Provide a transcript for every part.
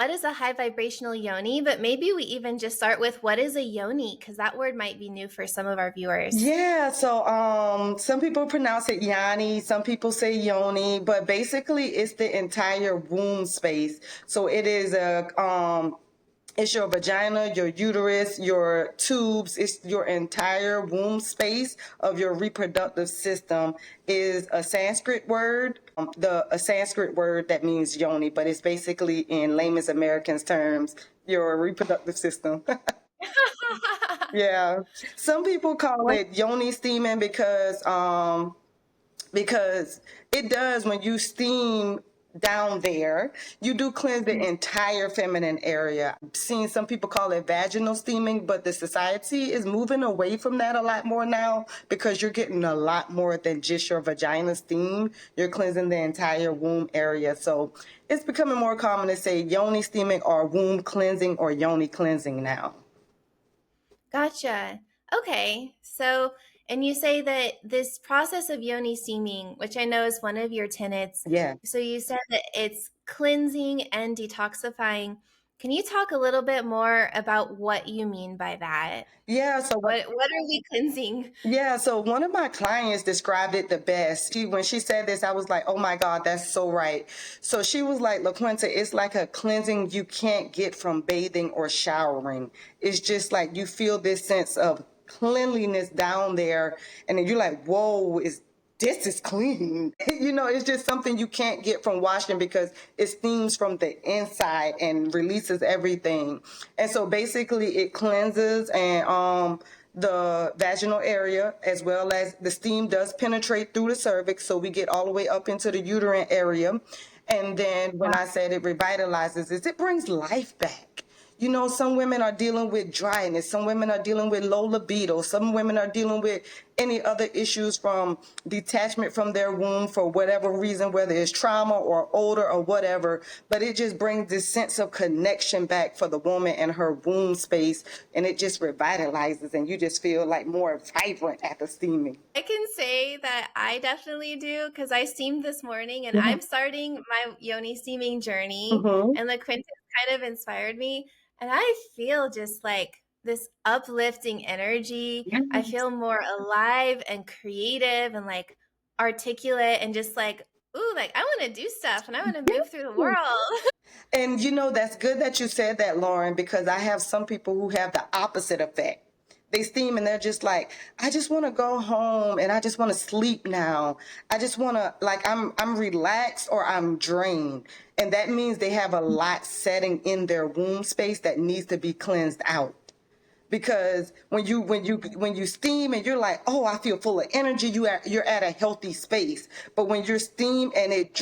what is a high vibrational yoni, but maybe we even just start with what is a yoni, because that word might be new for some of our viewers. Yeah, so some people pronounce it Yanni, some people say Yoni, but basically it's the entire womb space. So it is it's your vagina, your uterus, your tubes, it's your entire womb space of your reproductive system is a Sanskrit word. A Sanskrit word that means yoni, but it's basically in layman's American's terms, your reproductive system. Yeah. Some people call What? it yoni steaming because it does when you steam down there, you do cleanse the entire feminine area. I've seen some people call it vaginal steaming, but the society is moving away from that a lot more now because you're getting a lot more than just your vagina steam. You're cleansing the entire womb area. So it's becoming more common to say yoni steaming or womb cleansing or yoni cleansing now. Gotcha. Okay. So, and you say that this process of yoni steaming, which I know is one of your tenets, Yeah. so you said that it's cleansing and detoxifying. Can you talk a little bit more about what you mean by that? Yeah, so What are we cleansing? Yeah, so one of my clients described it the best. When she said this, I was like, oh my God, that's so right. So she was like, LaQuenta, it's like a cleansing you can't get from bathing or showering. It's just like you feel this sense of cleanliness down there, and then you're like, whoa, this is clean. It's just something you can't get from washing because it steams from the inside and releases everything. And so basically it cleanses and the vaginal area, as well as the steam does penetrate through the cervix, so we get all the way up into the uterine area. And then when I said it revitalizes, it brings life back. Some women are dealing with dryness. Some women are dealing with low libido. Some women are dealing with any other issues from detachment from their womb for whatever reason, whether it's trauma or older or whatever. But it just brings this sense of connection back for the woman and her womb space. And it just revitalizes and you just feel like more vibrant after steaming. I can say that I definitely do because I steamed this morning and Mhm. I'm starting my yoni steaming journey, Mhm. and LaQuenta kind of inspired me. And I feel just like this uplifting energy. I Yes. feel more alive and creative and like articulate and just like, ooh, like I want to do stuff and I want to move through the world. And that's good that you said that, Lauren, because I have some people who have the opposite effect. They steam and they're just like, I just want to go home and I just want to sleep now. I just want to like I'm relaxed or I'm drained. And that means they have a lot setting in their womb space that needs to be cleansed out. Because when you steam and you're like, oh, I feel full of energy, you're at a healthy space. But when you're steam and it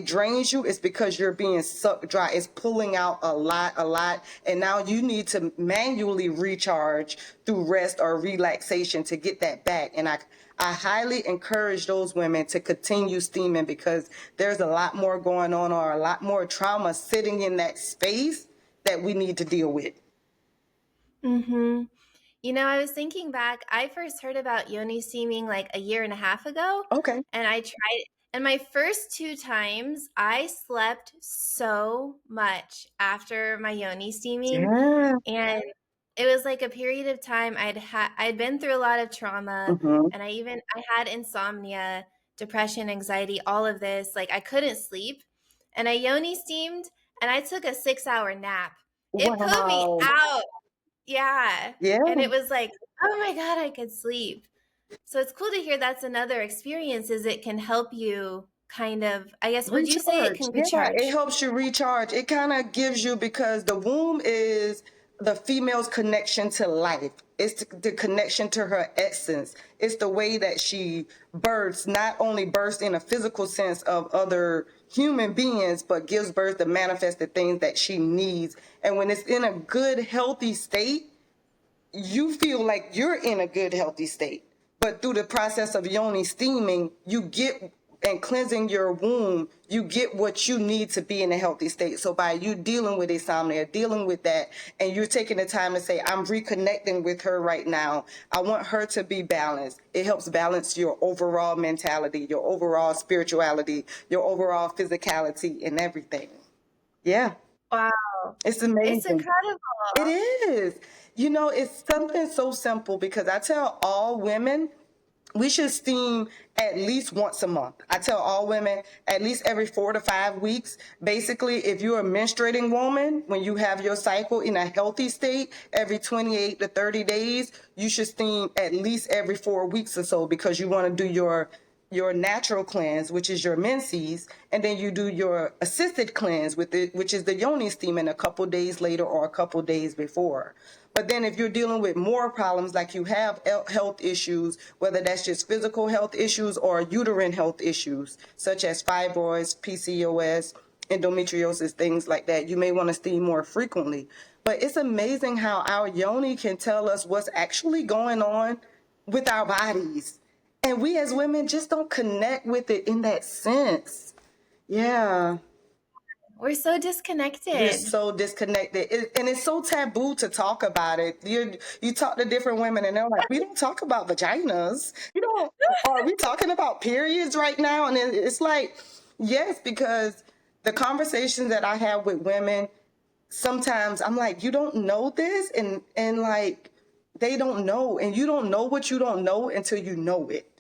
drains you, it's because you're being sucked dry. It's pulling out a lot, and now you need to manually recharge through rest or relaxation to get that back. And I highly encourage those women to continue steaming because there's a lot more going on or a lot more trauma sitting in that space that we need to deal with. Mm-hmm. You know, I was thinking back, I first heard about yoni steaming like a year and a half ago, Okay. and I tried, and my first two times, I slept so much after my yoni steaming, Yeah. and it was like a period of time I'd been through a lot of trauma, Mhm. and I had insomnia, depression, anxiety, all of this. Like I couldn't sleep, and I yoni steamed, and I took a 6-hour nap. It put me Wow. out. Yeah. Yeah. And it was like, oh my God, I could sleep. So it's cool to hear that's another experience is it can help you kind of, I guess, would you say it Recharge. can Yeah, it recharge? helps you recharge. It kind of gives you because the womb is the female's connection to life. It's the connection to her essence. It's the way that she births, not only births in a physical sense of other human beings, but gives birth to manifest the things that she needs. And when it's in a good, healthy state, you feel like you're in a good, healthy state. But through the process of yoni steaming, you get and cleansing your womb, you get what you need to be in a healthy state. So by you dealing with insomnia, dealing with that, and you're taking the time to say, I'm reconnecting with her right now. I want her to be balanced. It helps balance your overall mentality, your overall spirituality, your overall physicality, and everything. Yeah. Wow. It's It's amazing. incredible. It is. It's something so simple because I tell all women we should steam at least once a month. I tell all women at least every 4 to 5 weeks. Basically, if you're a menstruating woman, when you have your cycle in a healthy state, every 28 to 30 days, you should steam at least every 4 weeks or so because you want to do your natural cleanse, which is your menses, and then you do your assisted cleanse with it, which is the Yoni steaming a couple days later or a couple days before. But then if you're dealing with more problems, like you have health issues, whether that's just physical health issues or uterine health issues, such as fibroids, PCOS, endometriosis, things like that, you may want to steam more frequently. But it's amazing how our Yoni can tell us what's actually going on with our bodies. And we as women just don't connect with it in that sense. Yeah. We're so We're disconnected. so disconnected. And it's so taboo to talk about it. You talk to different women and they're like, we don't talk about vaginas. You don't, are we talking about periods right now? And it's like, yes, because the conversations that I have with women, sometimes I'm like, you don't know this? And like, they don't know. And you don't know what you don't know until you know it.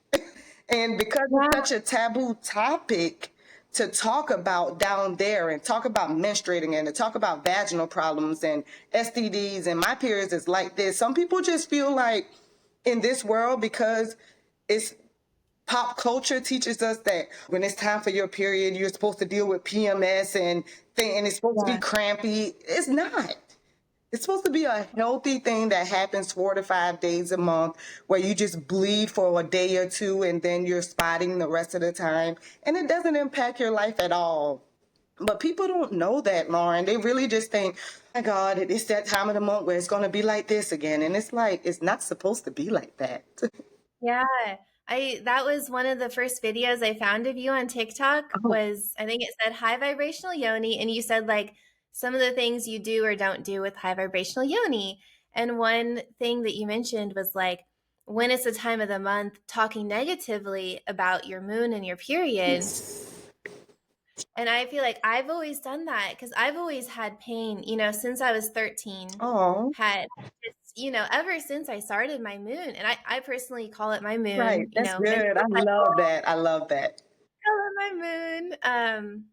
And because it's Yeah. such a taboo topic to talk about down there and talk about menstruating and to talk about vaginal problems and STDs and my periods is like this, some people just feel like in this world, because it's pop culture teaches us that when it's time for your period, you're supposed to deal with PMS and it's supposed to be Yeah. crampy. It's not. It's supposed to be a healthy thing that happens 4 to 5 days a month where you just bleed for a day or two and then you're spotting the rest of the time. And it doesn't impact your life at all. But people don't know that, Lauren. They really just think, oh my God, it's that time of the month where it's going to be like this again. And it's like, it's not supposed to be like that. Yeah. That was one of the first videos I found of you on TikTok Oh, was I think it said high vibrational yoni and you said like some of the things you do or don't do with high vibrational yoni. And one thing that you mentioned was like when it's the time of the month talking negatively about your moon and your period. yes. And I feel like I've always done that because I've always had pain, since I was 13, Oh, had ever since I started my moon. And I personally call it my right. moon, That's good. I menstrual cycle, love that. I love that. call it my moon.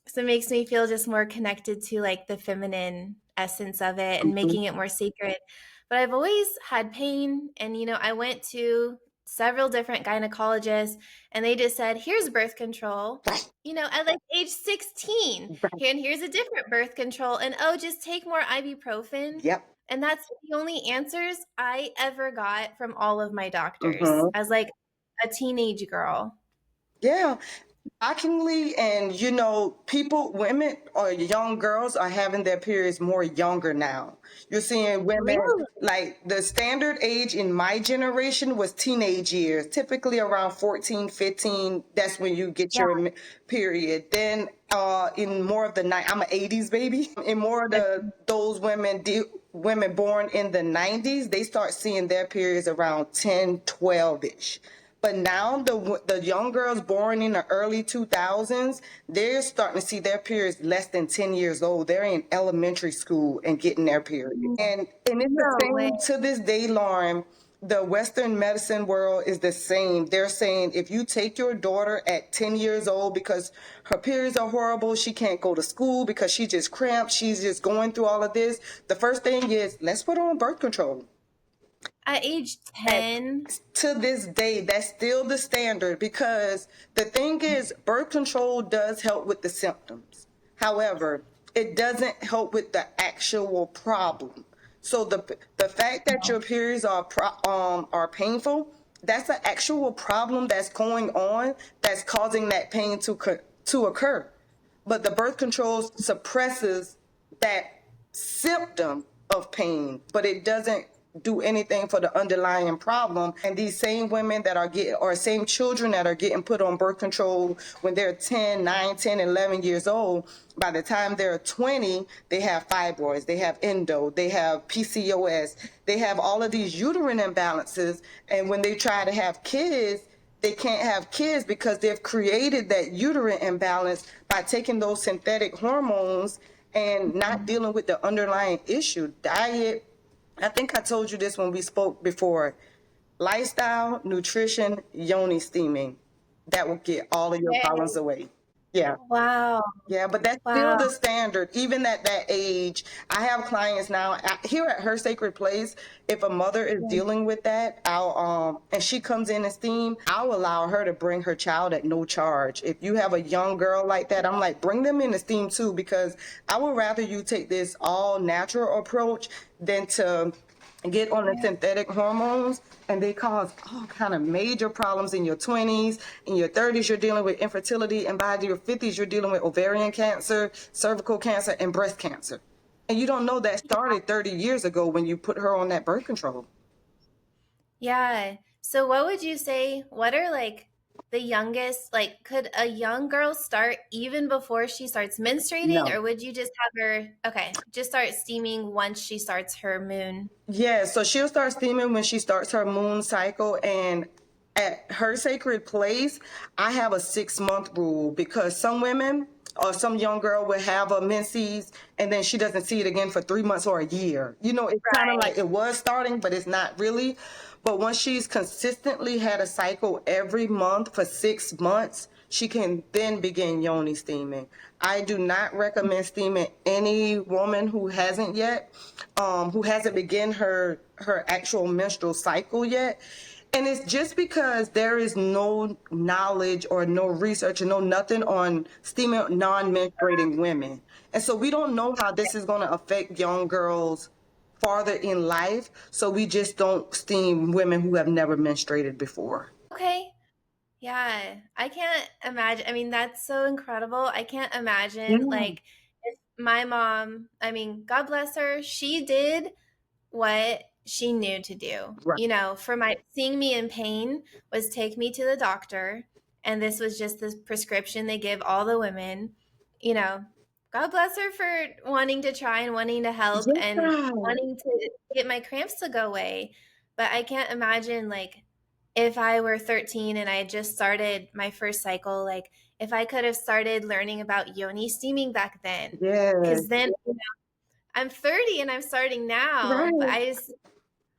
So it makes me feel just more connected to like the feminine essence of it and Mhm. making it more sacred. But I've always had pain. And, I went to several different gynecologists and they just said, here's birth control, Right, at like age 16. right. Here, and here's a different birth control. And oh, just take more ibuprofen. Yep. And that's the only answers I ever got from all of my doctors Hmm. as like a teenage girl. Yeah. Shockingly, and people, women or young girls are having their periods more younger now. You're seeing women, Really? like the standard age in my generation was teenage years, typically around 14, 15. That's when you get Yeah. your period. Then in more of the night, I'm an 80s baby. In more of those women born in the 90s, they start seeing their periods around 10, 12-ish. But now the young girls born in the early 2000s, they're starting to see their periods less than 10 years old. They're in elementary school and getting their period. And it's the No way. same to this day, Lauren. The Western medicine world is the same. They're saying if you take your daughter at 10 years old because her periods are horrible, she can't go to school because she just cramped, she's just going through all of this, the first thing is let's put her on birth control. At age And 10, to this day, that's still the standard because the thing is, birth control does help with the symptoms. However, it doesn't help with the actual problem. So the fact that your periods are painful, that's an actual problem that's going on that's causing that pain to occur. But the birth control suppresses that symptom of pain, but it doesn't do anything for the underlying problem. And these same women that are getting, or same children that are getting put on birth control when they're 10, 9, 10, 11 years old, by the time they're 20, they have fibroids, they have endo, they have PCOS, they have all of these uterine imbalances. And when they try to have kids, they can't have kids because they've created that uterine imbalance by taking those synthetic hormones and not dealing with the underlying issue. Diet, I think I told you this when we spoke before. Lifestyle, nutrition, Yoni steaming. That will get all of your Okay. problems away. Yeah. Wow. Yeah, but that's still Wow. the standard. Even at that age, I have clients now here at Her Sacred Place. If a mother is Yeah. dealing with that, and she comes in and steam, I'll allow her to bring her child at no charge. If you have a young girl like that, I'm like, bring them in the steam too, because I would rather you take this all natural approach than to get on the Yeah. synthetic hormones, and they cause all kind of major problems in your 20s. In your 30s, you're dealing with infertility, and by your 50s, you're dealing with ovarian cancer, cervical cancer, and breast cancer. And you don't know that started 30 years ago when you put her on that birth control. Yeah. So what would you say, what are like the youngest, like could a young girl start even before she starts menstruating, No. or would you just have her, okay, just start steaming once she starts her moon? Yeah, so she'll start steaming when she starts her moon cycle. And at Her Sacred Place, I have a 6-month rule, because some women or some young girl will have a menses and then she doesn't see it again for 3 months or a year. You know, it's kind of Right. like it was starting, but it's not really. But once she's consistently had a cycle every month for 6 months, she can then begin Yoni steaming. I do not recommend steaming any woman who hasn't yet, who hasn't begun her actual menstrual cycle yet. And it's just because there is no knowledge or no research and no nothing on steaming non-menstruating women. And so we don't know how this is going to affect young girls farther in life. So we just don't steam women who have never menstruated before. Okay. Yeah. I can't imagine. I mean, that's so incredible. I can't Yeah, imagine like if my mom, I mean, God bless her, she did what she knew to do. right. You know, for my seeing me in pain was take me to the doctor, and this was just the prescription they give all the women. You know, God bless her for wanting to try and wanting to help and Yeah, wanting to get my cramps to go away. But I can't imagine like if I were 13 and I had just started my first cycle, like if I could have started learning about yoni steaming back then. yeah, Because then I'm 30 and I'm starting now, but right. I just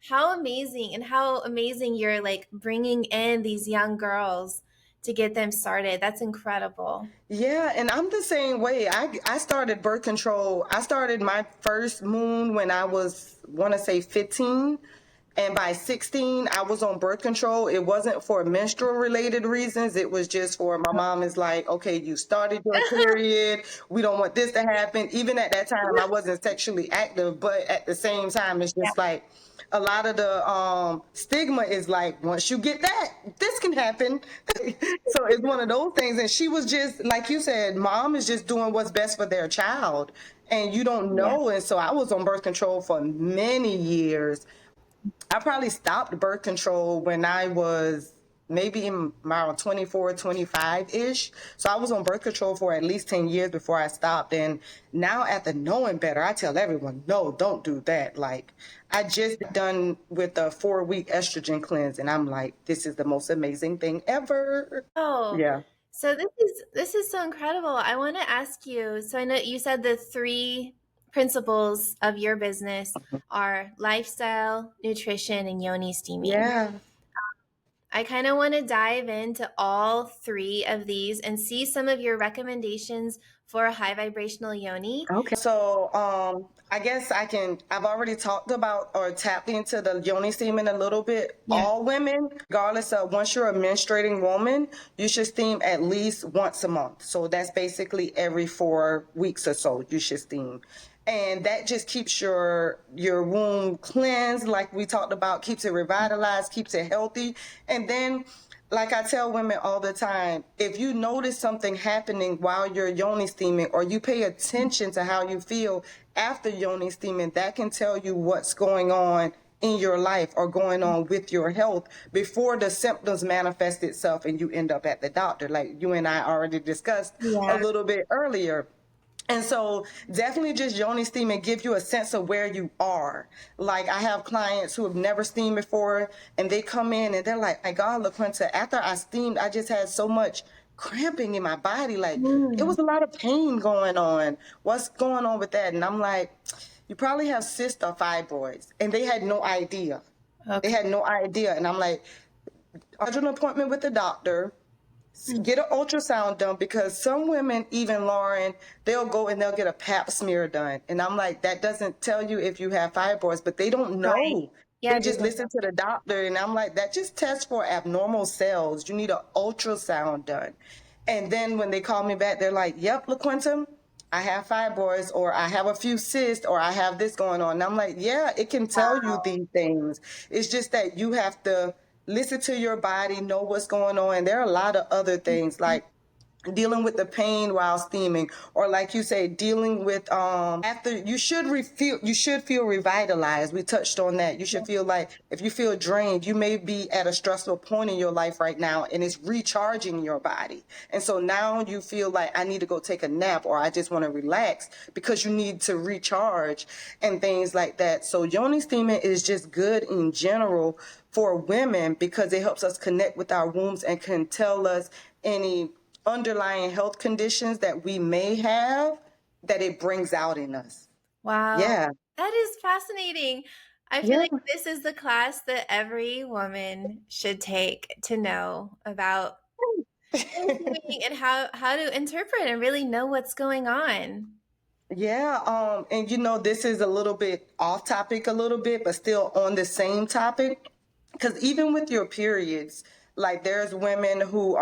how amazing you're like bringing in these young girls to get them started. That's incredible. Yeah, and I'm the same way. I started birth control. I started my first moon when I was, want to say, 15. And by 16, I was on birth control. It wasn't for menstrual related reasons. It was just for, my mom is like, okay, you started your period. We don't want this to happen. Even at that time, I wasn't sexually active, but at the same time, it's Yeah. just like a lot of the stigma is like, once you get that, this can happen. So it's one of those things. And she was just, like you said, mom is just doing what's best for their child. And you don't Yeah. know. And so I was on birth control for many years. I probably stopped birth control when I was maybe in around 24, 25-ish. So I was on birth control for at least 10 years before I stopped. And now after knowing better, I tell everyone, no, don't do that. Like, I just done with a 4-week estrogen cleanse, and I'm like, this is the most amazing thing ever. Oh, Yeah. so this is so incredible. I want to ask you, so I know you said the three principles of your business are lifestyle, nutrition, and yoni steaming. Yeah. I kind of want to dive into all three of these and see some of your recommendations for a high vibrational yoni. Okay. So, I guess I've already talked about or tapped into the yoni steaming a little bit. Yeah. All women, regardless of once you're a menstruating woman, you should steam at least once a month. So that's basically every 4 weeks or so you should steam. And that just keeps your womb cleansed, like we talked about, keeps it revitalized, keeps it healthy. And then, like I tell women all the time, if you notice something happening while you're yoni steaming, or you pay attention to how you feel after yoni steaming, that can tell you what's going on in your life or going on with your health before the symptoms manifest itself and you end up at the doctor, like you and I already discussed a Yeah. little bit earlier. And so definitely just yoni steam and give you a sense of where you are. Like, I have clients who have never steamed before, and they come in and they're like, my God, LaQuenta, after I steamed, I just had so much cramping in my body. Like, it Mm. was a lot of pain going on. What's going on with that? And I'm like, you probably have cysts or fibroids. And they had no idea. They Okay. had no idea. And I'm like, schedule an appointment with the doctor, get an ultrasound done, because some women, even Lauren, they'll go and they'll get a pap smear done. And I'm like, that doesn't tell you if you have fibroids, but they don't Right. know. Yeah, They they just don't listen to know. the doctor. And I'm like, that just tests for abnormal cells. You need an ultrasound done. And then when they call me back, they're like, yep, LaQuenta, I have fibroids, or I have a few cysts, or I have this going on. And I'm like, yeah, it can tell you Wow. these things. It's just that you have to listen to your body, know what's going on. And there are a lot of other things, like dealing with the pain while steaming, or like you say, dealing with after you should feel revitalized. We touched on that. You should feel like, if you feel drained, you may be at a stressful point in your life right now, and it's recharging your body. And so now you feel like, I need to go take a nap, or I just want to relax, because you need to recharge and things like that. So yoni steaming is just good in general for women, because it helps us connect with our wombs and can tell us any underlying health conditions that we may have, that it brings out in us. Wow. Yeah. That is fascinating. I feel Yeah. like this is the class that every woman should take to know about consuming and how to interpret and really know what's going on. Yeah. And this is a little bit off topic a little bit, but still on the same topic. Because even with your periods, like, there's women who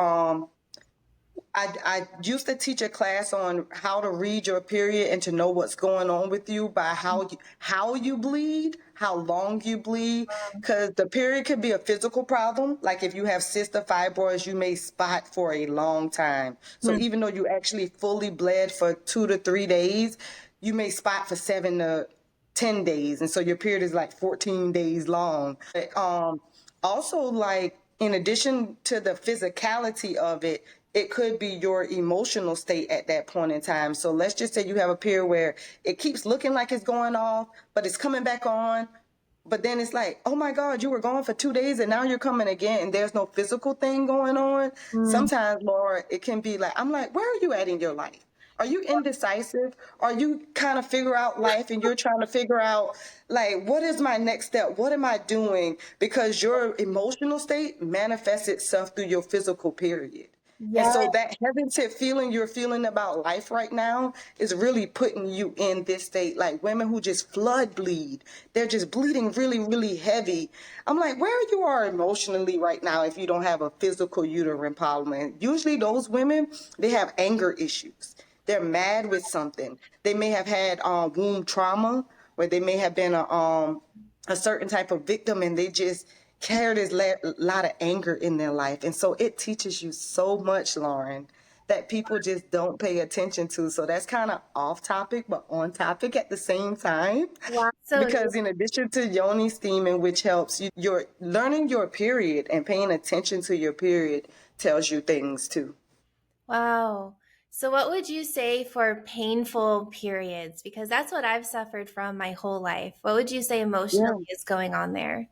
I used to teach a class on how to read your period and to know what's going on with you by how you bleed, how long you bleed, because the period could be a physical problem. Like, if you have cysts or fibroids, you may spot for a long time. So Mm. even though you actually fully bled for 2 to 3 days, you may spot for 7 to 10 days, and so your period is like 14 days long. Also, like, in addition to the physicality of it, it could be your emotional state at that point in time. So let's just say you have a period where it keeps looking like it's going off, but it's coming back on. But then it's like, oh my God, you were gone for 2 days and now you're coming again, and there's no physical thing going on. Mm. Sometimes, Laura, it can be like, I'm like, where are you at in your life? Are you indecisive? Are you kind of figure out life and you're trying to figure out, like, what is my next step? What am I doing? Because your emotional state manifests itself through your physical period. And Yeah. so that hesitant feeling you're feeling about life right now is really putting you in this state. Like, women who just flood bleed, they're just bleeding really, really heavy. I'm like, where you are emotionally right now if you don't have a physical uterine problem? And usually those women, they have anger issues. They're mad with something. They may have had womb trauma, where they may have been a certain type of victim, and they just carry this lot of anger in their life. And so it teaches you so much, Lauren, that people just don't pay attention to. So that's kind of off topic, but on topic at the same time. Wow. So Because in addition to yoni steaming, which helps you, you're learning your period, and paying attention to your period tells you things too. wow. So what would you say for painful periods? Because that's what I've suffered from my whole life. What would you say Yeah. emotionally is going on there?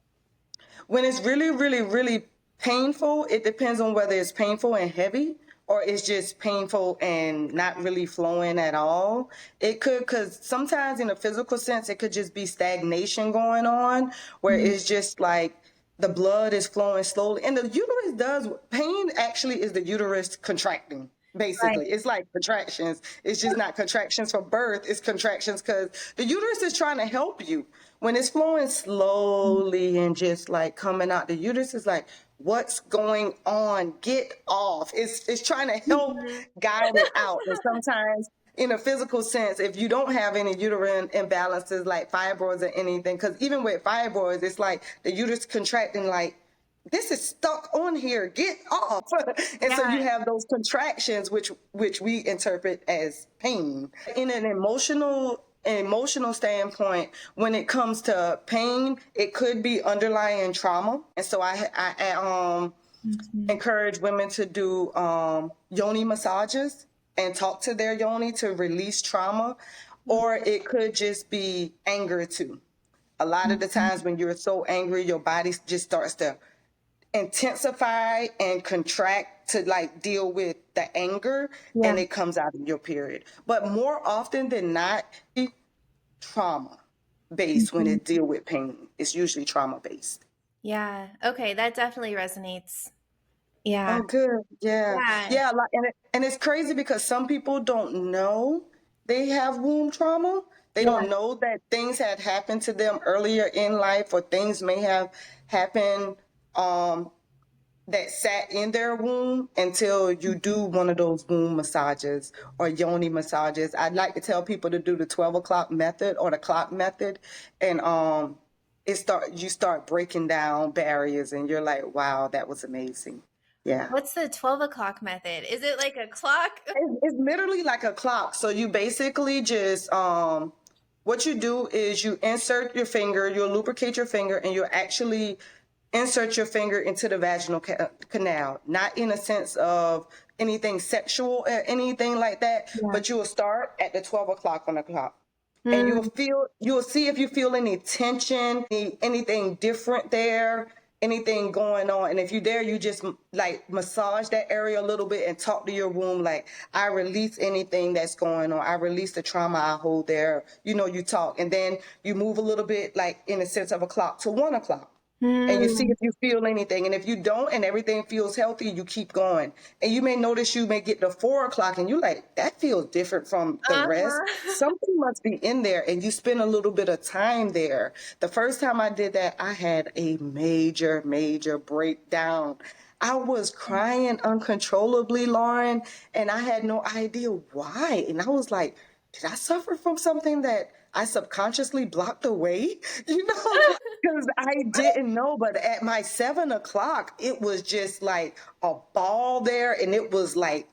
When it's really, really, really painful, it depends on whether it's painful and heavy, or it's just painful and not really flowing at all. It could, because sometimes in a physical sense, it could just be stagnation going on, where Mm. it's just like the blood is flowing slowly. And the uterus does, pain actually is the uterus contracting. Right. Basically, it's like contractions. It's just not contractions for birth, it's contractions because the uterus is trying to help you. When it's flowing slowly and just like coming out, the uterus is like, what's going on? Get off. It's trying to help Mhm. guide it out. And sometimes, in a physical sense, if you don't have any uterine imbalances like fibroids or anything, because even with fibroids, it's like the uterus contracting, like, this is stuck on here, get off. And so Yeah. you have those contractions, which we interpret as pain. In an emotional standpoint, when it comes to pain, it could be underlying trauma. And so I Mhm. encourage women to do yoni massages and talk to their yoni to release trauma. Or it could just be anger too. A lot of the Mhm. times when you're so angry, your body just starts to intensify and contract to like deal with the anger, Yeah. and it comes out in your period. But more often than not, trauma based when Mhm. it deal with pain. It's usually trauma based. Yeah. Okay, that definitely resonates. Yeah. Oh, good. Yeah. Yeah. Yeah. Like, and it's crazy because some people don't know they have womb trauma. They Yeah. don't know that things had happened to them earlier in life, or things may have happened um, that sat in their womb until you do one of those womb massages or yoni massages. I'd like to tell people to do the 12 o'clock method or the clock method. And you start breaking down barriers and you're like, wow, that was amazing. Yeah. What's the 12 o'clock method? Is it like a clock? It's literally like a clock. So you basically just what you do is you insert your finger, you'll lubricate your finger, and you'll actually insert your finger into the vaginal canal. Not in a sense of anything sexual or anything like that, Yeah. but you will start at the 12 o'clock on the clock. And Mm. you'll see if you feel any tension, anything different there, anything going on. And if you're there, you just like massage that area a little bit and talk to your womb. Like, I release anything that's going on. I release the trauma I hold there. You talk, and then you move a little bit, like in the sense of a clock, to 1 o'clock. And you see Mm. if you feel anything. And if you don't and everything feels healthy, you keep going. And you may notice you may get to 4 o'clock and you're like, that feels different from the rest. Uh-huh. Something must be in there. And you spend a little bit of time there. The first time I did that, I had a major, major breakdown. I was crying uncontrollably, Lauren, and I had no idea why. And I was like, did I suffer from something that I subconsciously blocked away? Because I didn't know. But at my 7 o'clock, it was just like a ball there, and it was like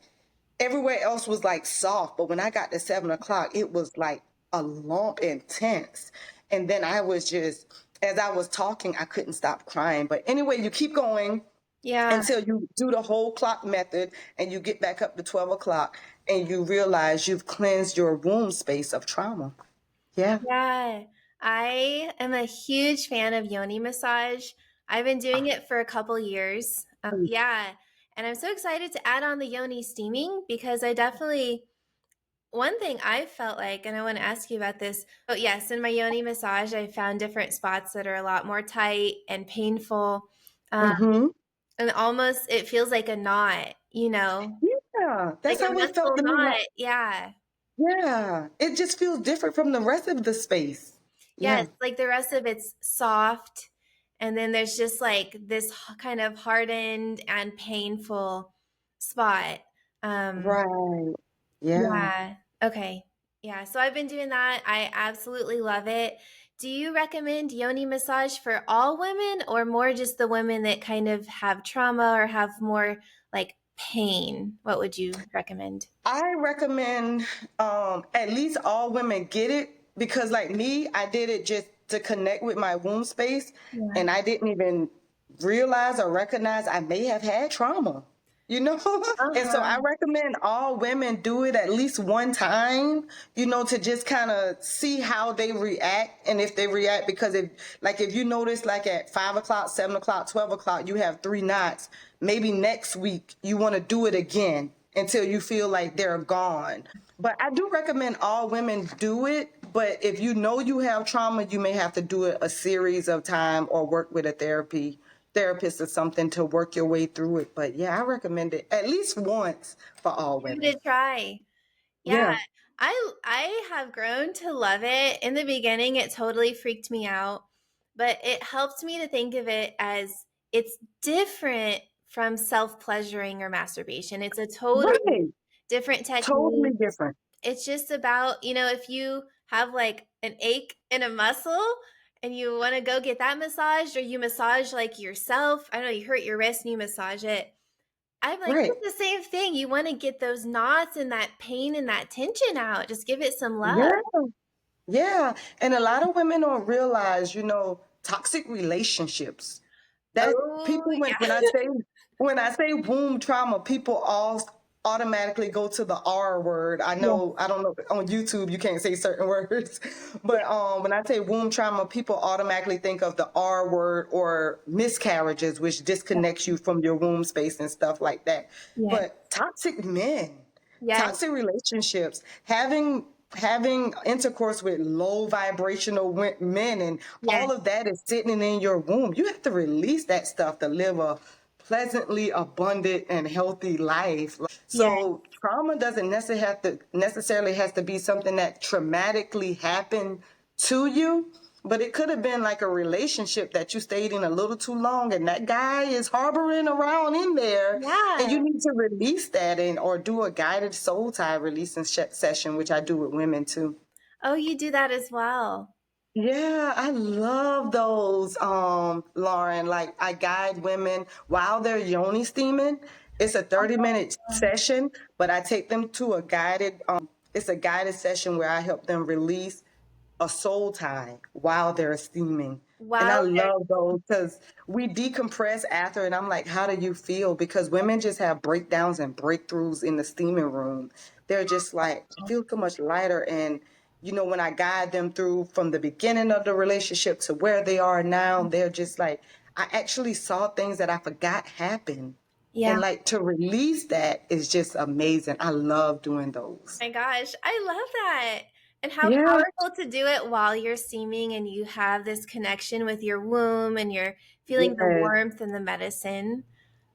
everywhere else was like soft. But when I got to 7 o'clock, it was like a lump intense. And then I was just, as I was talking, I couldn't stop crying. But anyway, you keep going Yeah. until you do the whole clock method and you get back up to 12 o'clock and you realize you've cleansed your womb space of trauma. Yeah. Yeah. I am a huge fan of yoni massage. I've been doing it for a couple years. Yeah. And I'm so excited to add on the yoni steaming because I definitely, one thing I felt like, and I want to ask you about this. Oh, yes, in my yoni massage, I found different spots that are a lot more tight and painful. Um, Mm-hmm. and almost it feels like a knot, Yeah. like That's a how it felt mental to me. knot. Yeah. Yeah. It just feels different from the rest of the space. Yes, Yeah. like the rest of it's soft, and then there's just like this kind of hardened and painful spot. Um, Right. Yeah. yeah. Okay. Yeah. So I've been doing that. I absolutely love it. Do you recommend yoni massage for all women or more just the women that kind of have trauma or have more like pain? What would you recommend? I recommend at least all women get it because, like me, I did it just to connect with my womb space, Yeah. and I didn't even realize or recognize I may have had trauma, you know? And so I Uh-huh. recommend all women do it at least one time, to just kind of see how they react and if they react. Because if you notice, like at 5 o'clock, 7 o'clock, 12 o'clock, you have 3 knots, maybe next week you want to do it again until you feel like they're gone. But I do recommend all women do it. But if you know you have trauma, you may have to do it a series of time or work with a therapist or something to work your way through it. But yeah, I recommend it at least once for all Give women. it a try. Yeah, Yeah. I have grown to love it. In the beginning, it totally freaked me out, but it helped me to think of it as it's different from self-pleasuring or masturbation. It's a totally Right. different Totally technique. different. It's just about, if you have like an ache in a muscle and you want to go get that massaged or you massage like yourself, I don't know, you hurt your wrist and you massage it. I'm like, Right. it's the same thing. You want to get those knots and that pain and that tension out. Just give it some love. Yeah. Yeah. And a lot of women don't realize, toxic relationships. That Oh, people yeah. when I say womb trauma, people all automatically go to the R word. I Yeah. know, I don't know, on YouTube you can't say certain words, but when I say womb trauma, people automatically think of the R word or miscarriages, which disconnects you from your womb space and stuff like that. Yeah. But toxic men, Yes. toxic relationships, having intercourse with low vibrational men, and Yes. all of that is sitting in your womb. You have to release that stuff to live a pleasantly abundant and healthy life. Yes. So trauma doesn't necessarily has to be something that traumatically happened to you, but it could have been like a relationship that you stayed in a little too long, and that guy is harboring around in there, and you Yeah. need to release that, and or do a guided soul tie releasing session, which I do with women too. Oh, you do that as well. Yeah, I love those, Lauren. Like, I guide women while they're yoni steaming. It's a 30-minute session, but I take them to it's a guided session where I help them release a soul tie while they're steaming. And I Wow. love those because we decompress after, and I'm like, how do you feel? Because women just have breakdowns and breakthroughs in the steaming room. They're just like, I feel so much lighter. And, when I guide them through from the beginning of the relationship to where they are now, they're just like, I actually saw things that I forgot happened. Yeah. And like to release that is just amazing. I love doing those. My gosh, I love that. And how Yeah, powerful to do it while you're steaming and you have this connection with your womb and you're feeling the yeah, warmth and the medicine.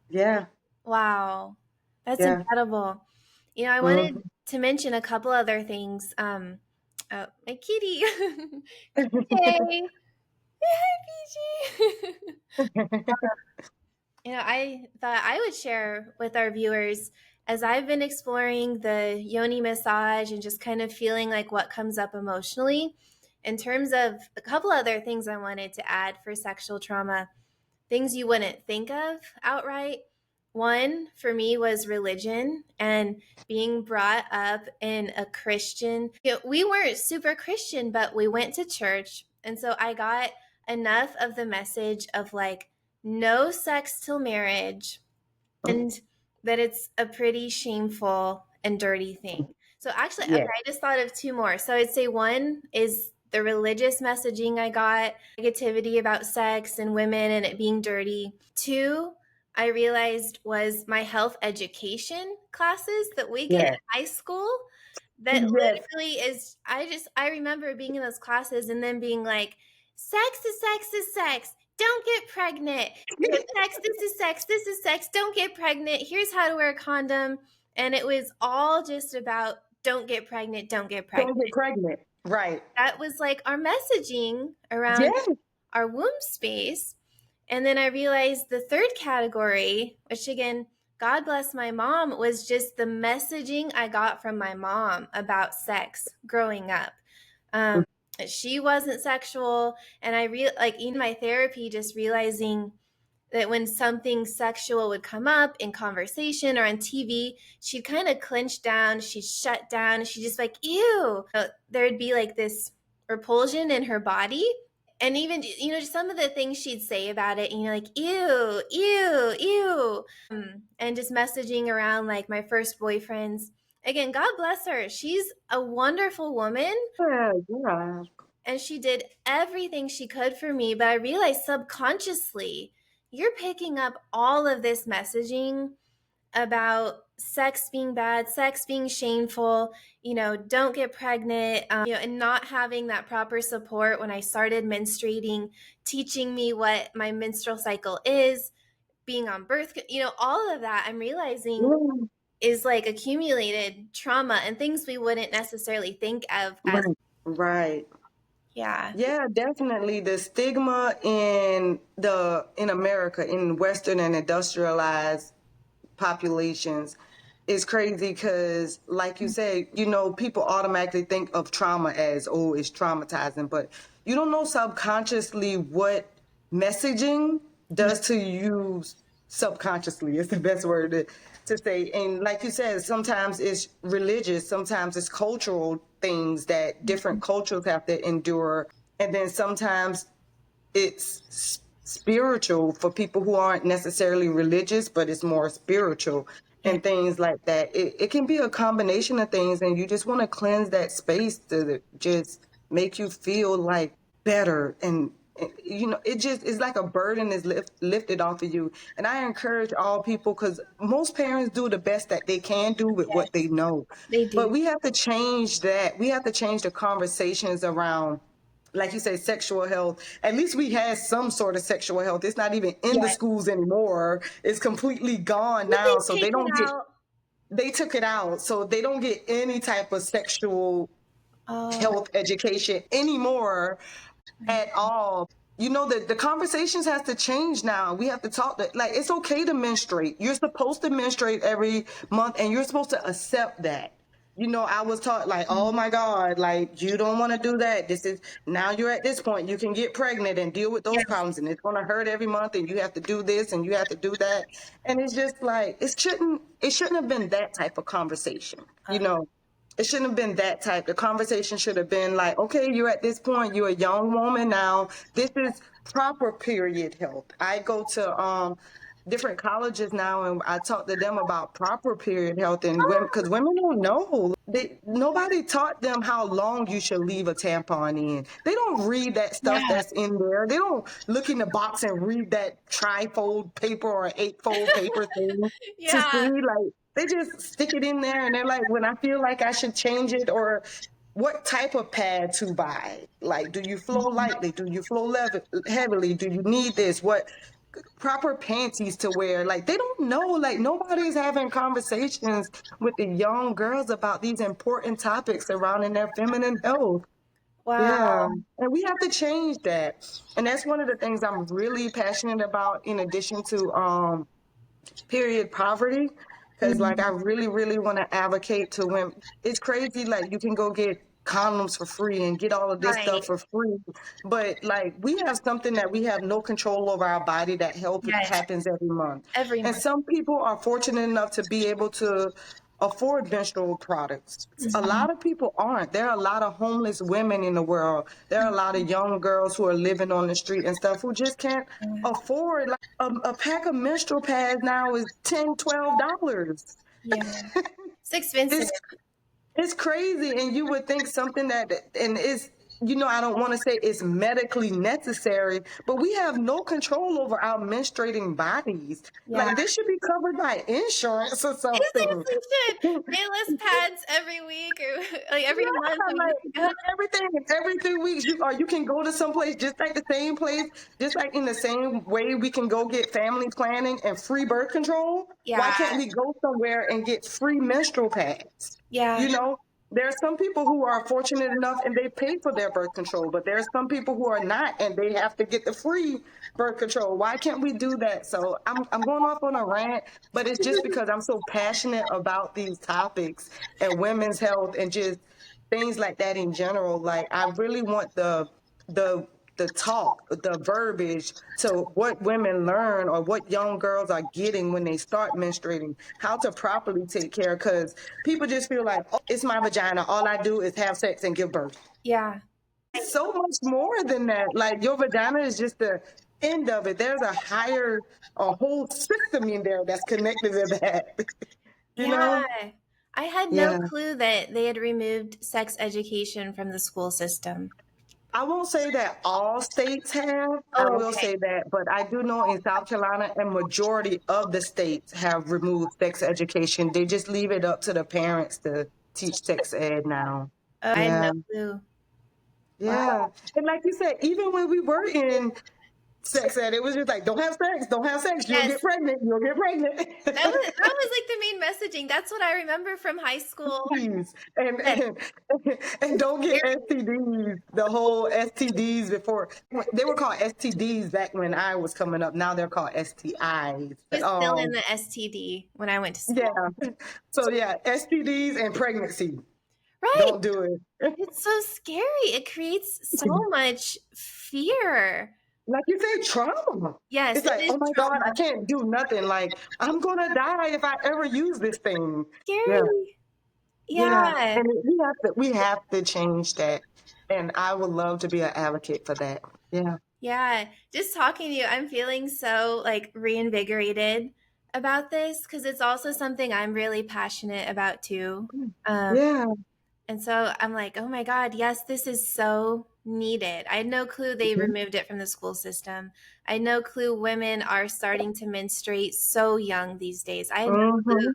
yeah, Wow. That's yeah. incredible. I wanted Mhm. to mention a couple other things. Oh, my kitty. Hey. Hi, Fiji. I thought I would share with our viewers as I've been exploring the yoni massage and just kind of feeling like what comes up emotionally. In terms of a couple other things I wanted to add for sexual trauma, things you wouldn't think of outright. One for me was religion and being brought up in a Christian. We weren't super Christian, but we went to church. And so I got enough of the message of like no sex till marriage and that it's a pretty shameful and dirty thing. So actually, okay, Yeah, I just thought of two more. So I'd say one is the religious messaging I got, negativity about sex and women and it being dirty. Two, I realized was my health education classes that we get in yeah, high school that yes. literally is I remember being in those classes and then being like, sex is sex is sex. Don't get pregnant. Sex, this is sex, this is sex. Don't get pregnant. Here's how to wear a condom. And it was all just about don't get pregnant, don't get pregnant. Don't get pregnant. Right. That was like our messaging around Yeah. our womb space. And then I realized the third category, which again, God bless my mom, was just the messaging I got from my mom about sex growing up. Um, she wasn't sexual, and like in my therapy, just realizing that when something sexual would come up in conversation or on TV, she'd kind of clench down, she'd shut down, she'd just like, ew. There'd be like this repulsion in her body. And even, just some of the things she'd say about it, like, ew, ew, ew. And just messaging around like my first boyfriends. Again, God bless her. She's a wonderful woman Yeah. Yeah. and she did everything she could for me. But I realized subconsciously, you're picking up all of this messaging about sex being bad, sex being shameful, don't get pregnant, and not having that proper support when I started menstruating, teaching me what my menstrual cycle is, being on birth, all of that I'm realizing Yeah. is like accumulated trauma and things we wouldn't necessarily think of as, Right. Right. yeah. Yeah, definitely. The stigma in America, in Western and industrialized populations, is crazy because, like you said, people automatically think of trauma as, oh, it's traumatizing, but you don't know subconsciously what messaging does to you subconsciously. Is the best word to say. And like you said, sometimes it's religious, sometimes it's cultural things that different cultures have to endure. And then sometimes it's spiritual for people who aren't necessarily religious, but it's more spiritual. Yeah. and things like that. It can be a combination of things, and you just want to cleanse that space to just make you feel like better. And you know, it just is like a burden is lifted off of you. And I encourage all people, because most parents do the best that they can do with what they Yes, know. they But do. we have to change that. We have to change the conversations around, like you say, sexual health. At least we had some sort of sexual health. It's not even in the Yes. schools anymore. It's completely gone Did they now. So they take it don't get, out? they took it out. So they don't get any type of sexual Oh, health education anymore at all. You know, the conversations has to change now. We have to talk that, like, it's okay to menstruate. You're supposed to menstruate every month, and you're supposed to accept that. You know, I was taught like, oh my God, like, you don't want to do that. This is, now you're at this point, you can get pregnant and deal with those yes. problems, and it's going to hurt every month, and you have to do this and you have to do that. And it's just like, it shouldn't have been that type of conversation, you Uh, know. It shouldn't have been that type. The conversation should have been like, okay, you're at this point, you're a young woman now. This is proper period health. I go to different colleges now, and I talk to them about proper period health, and women, because women don't know. Nobody taught them how long you should leave a tampon in. They don't read that stuff yeah. that's in there. They don't look in the box and read that trifold paper or eightfold paper thing to Yeah. see, like, they just stick it in there, and they're like, when I feel like I should change it, or what type of pad to buy. Like, do you flow lightly? Do you flow heavily? Do you need this? What proper panties to wear? Like, they don't know. Like, nobody's having conversations with the young girls about these important topics surrounding their feminine health. Yeah. Wow. And we have to change that. And that's one of the things I'm really passionate about, in addition to period poverty, because like I Mhm. really really want to advocate to women. It's crazy, like, you can go get condoms for free and get all of this stuff Right. for free, but like, we have something that we have no control over our body, that help Yes. happens every month. Every And month. some people are fortunate enough to be able to afford menstrual products. A Mhm. lot of people aren't. There are a lot of homeless women in the world. There are a lot of young girls who are living on the street and stuff, who just can't Yeah. afford, like, a pack of menstrual pads now is $10, $12. Yeah. It's expensive. It's it's crazy, and you would think something that, and is, you know, I don't want to say it's medically necessary, but we have no control over our menstruating bodies. Yeah. Like, this should be covered by insurance or It something. seriously should. Pay less pads every week or like every month Yeah, and we're like, good to go. everything, every 3 weeks, you can go to some place, just like the same place, just like in the same way we can go get family planning and free birth control. Why Yeah. can't we go somewhere and get free menstrual pads? Yeah. You know, there are some people who are fortunate enough and they pay for their birth control, but there are some people who are not, and they have to get the free birth control. Why can't we do that? So I'm going off on a rant, but it's just because I'm so passionate about these topics and women's health and just things like that in general. Like, I really want the the talk, the verbiage, to what women learn, or what young girls are getting when they start menstruating, how to properly take care. Because people just feel like, oh, it's my vagina. All I do is have sex and give birth. Yeah. It's so much more than that. Like, your vagina is just the end of it. There's a whole system in there that's connected to that. You Yeah. know? I had no Yeah. clue that they had removed sex education from the school system. I won't say that all states have. I Oh, will okay. say that, but I do know in South Carolina, and majority of the states have removed sex education. They just leave it up to the parents to teach sex ed now. Oh, I had no Yeah, clue. Wow. yeah. And like you said, even when we were in sex ed, it was just like, don't have sex, you'll Yes. get pregnant, you'll get pregnant. That was like the main messaging. That's what I remember from high school. Please. And, That and and don't get STDs. The whole STDs before, they were called STDs back when I was coming up. Now they're called STIs. was still in the STD when I went to Yeah. school. So yeah, STDs and pregnancy. Right. Don't do it. It's so scary. It creates so much fear. Like you say, trauma. Yes, It's it like, is oh my God, I trauma. can't do nothing. Like, I'm gonna die if I ever use this thing. Yeah. Scary. Yeah, Yeah. and we have to change that, and I would love to be an advocate for that. Yeah. Yeah. Just talking to you, I'm feeling so like reinvigorated about this because it's also something I'm really passionate about too. Um, Yeah. and so I'm like, oh my God, yes, this is so needed. I had no clue they removed it from the school system. I had no clue women are starting to menstruate so young these days. I had no clue. Mhm.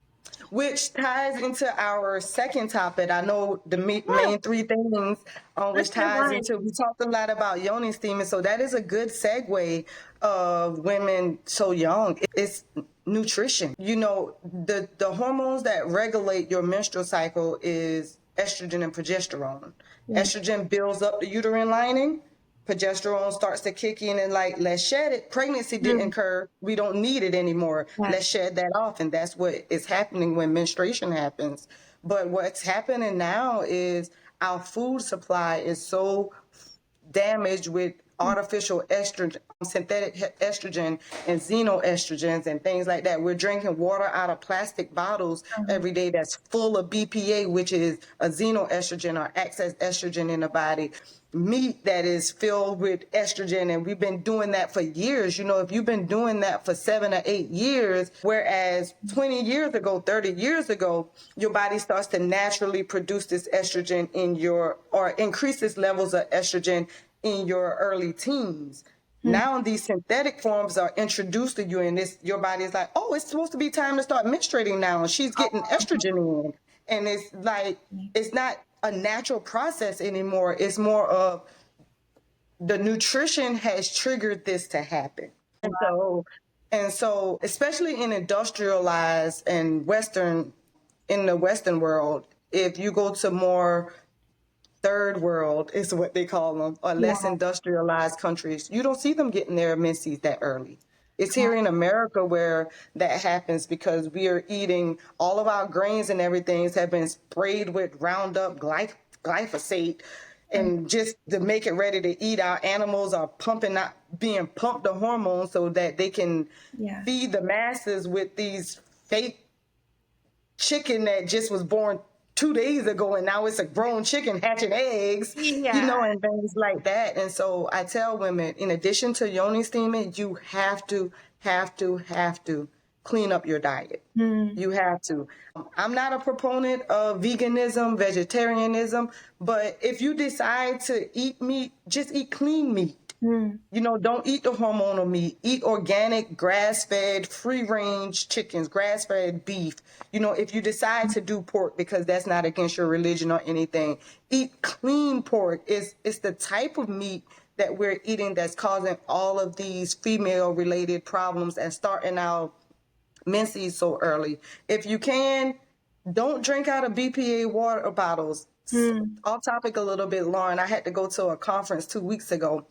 Which ties into our second topic. I know the Oh, main three things on which let's move ties on. into. We talked a lot about Yoni steaming, so that is a good segue of women so young. It's nutrition. You know, the hormones that regulate your menstrual cycle is estrogen and progesterone. Yeah. Estrogen builds up the uterine lining. Progesterone starts to kick in and like, let's shed it. Pregnancy didn't Mm, occur. We don't need it anymore. yeah. Let's shed that off. And that's what is happening when menstruation happens. But what's happening now is our food supply is so damaged with artificial estrogen, synthetic estrogen, and xenoestrogens and things like that. We're drinking water out of plastic bottles every day that's full of BPA, which is a xenoestrogen or excess estrogen in the body. Meat that is filled with estrogen, and we've been doing that for years. You know, if you've been doing that for 7 or 8 years, whereas 20 years ago, 30 years ago, your body starts to naturally produce this estrogen in your, or increases levels of estrogen in your early teens. Mm, Now these synthetic forms are introduced to you, and this your body is like, oh, it's supposed to be time to start menstruating now, and she's getting estrogen in, and it's like it's not a natural process anymore. It's more of the nutrition has triggered this to happen, and so especially in industrialized and Western in the Western world, if you go to more third world is what they call them, or less yeah. industrialized countries, you don't see them getting their menses that early. It's here in America where that happens because we are eating all of our grains and everything have been sprayed with Roundup, glyphosate, and just to make it ready to eat. Our animals are being pumped the hormones so that they can Yeah. feed the masses with these fake chicken that just was born 2 days ago and now it's a grown chicken hatching eggs, Yeah. and things like that. And so I tell women, in addition to yoni steaming, you have to clean up your diet. Mm, You have to. I'm not a proponent of veganism, vegetarianism, but if you decide to eat meat, just eat clean meat. mm, Don't eat the hormonal meat. Eat organic, grass-fed, free-range chickens, grass-fed beef. If you decide to do pork, because that's not against your religion or anything, eat clean pork. It's the type of meat that we're eating that's causing all of these female-related problems and starting our menses so early. If you can, don't drink out of BPA water bottles. mm. Off topic a little bit, Lauren. I had to go to a conference 2 weeks ago,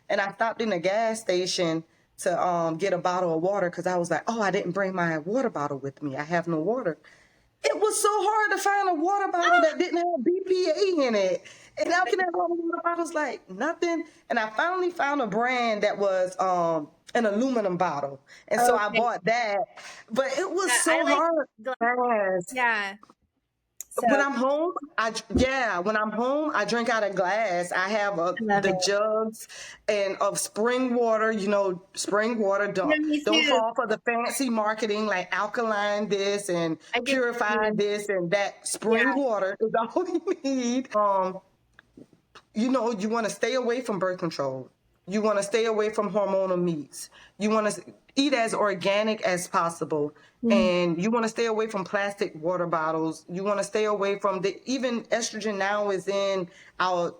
and I stopped in a gas station to get a bottle of water because I was like, oh, I didn't bring my water bottle with me. I have no water. It was so hard to find a water bottle that didn't have BPA in it. And I'm looking at all the water bottles like nothing. And I finally found a brand that was an aluminum bottle. And so I Okay. bought that. But it was I so like hard. glass. Yes. Yeah. So When I I'm home, I drink out of glass. I have love the it. jugs and of spring water. Spring water. Yeah, Don't me don't too. fall for the fancy marketing like alkaline this and I get purify confused. this and that. Yeah. Spring water is all you need. You want to stay away from birth control. You want to stay away from hormonal meats. You want to eat as organic as possible. Mm, And you want to stay away from plastic water bottles. You want to stay away from even estrogen now is in our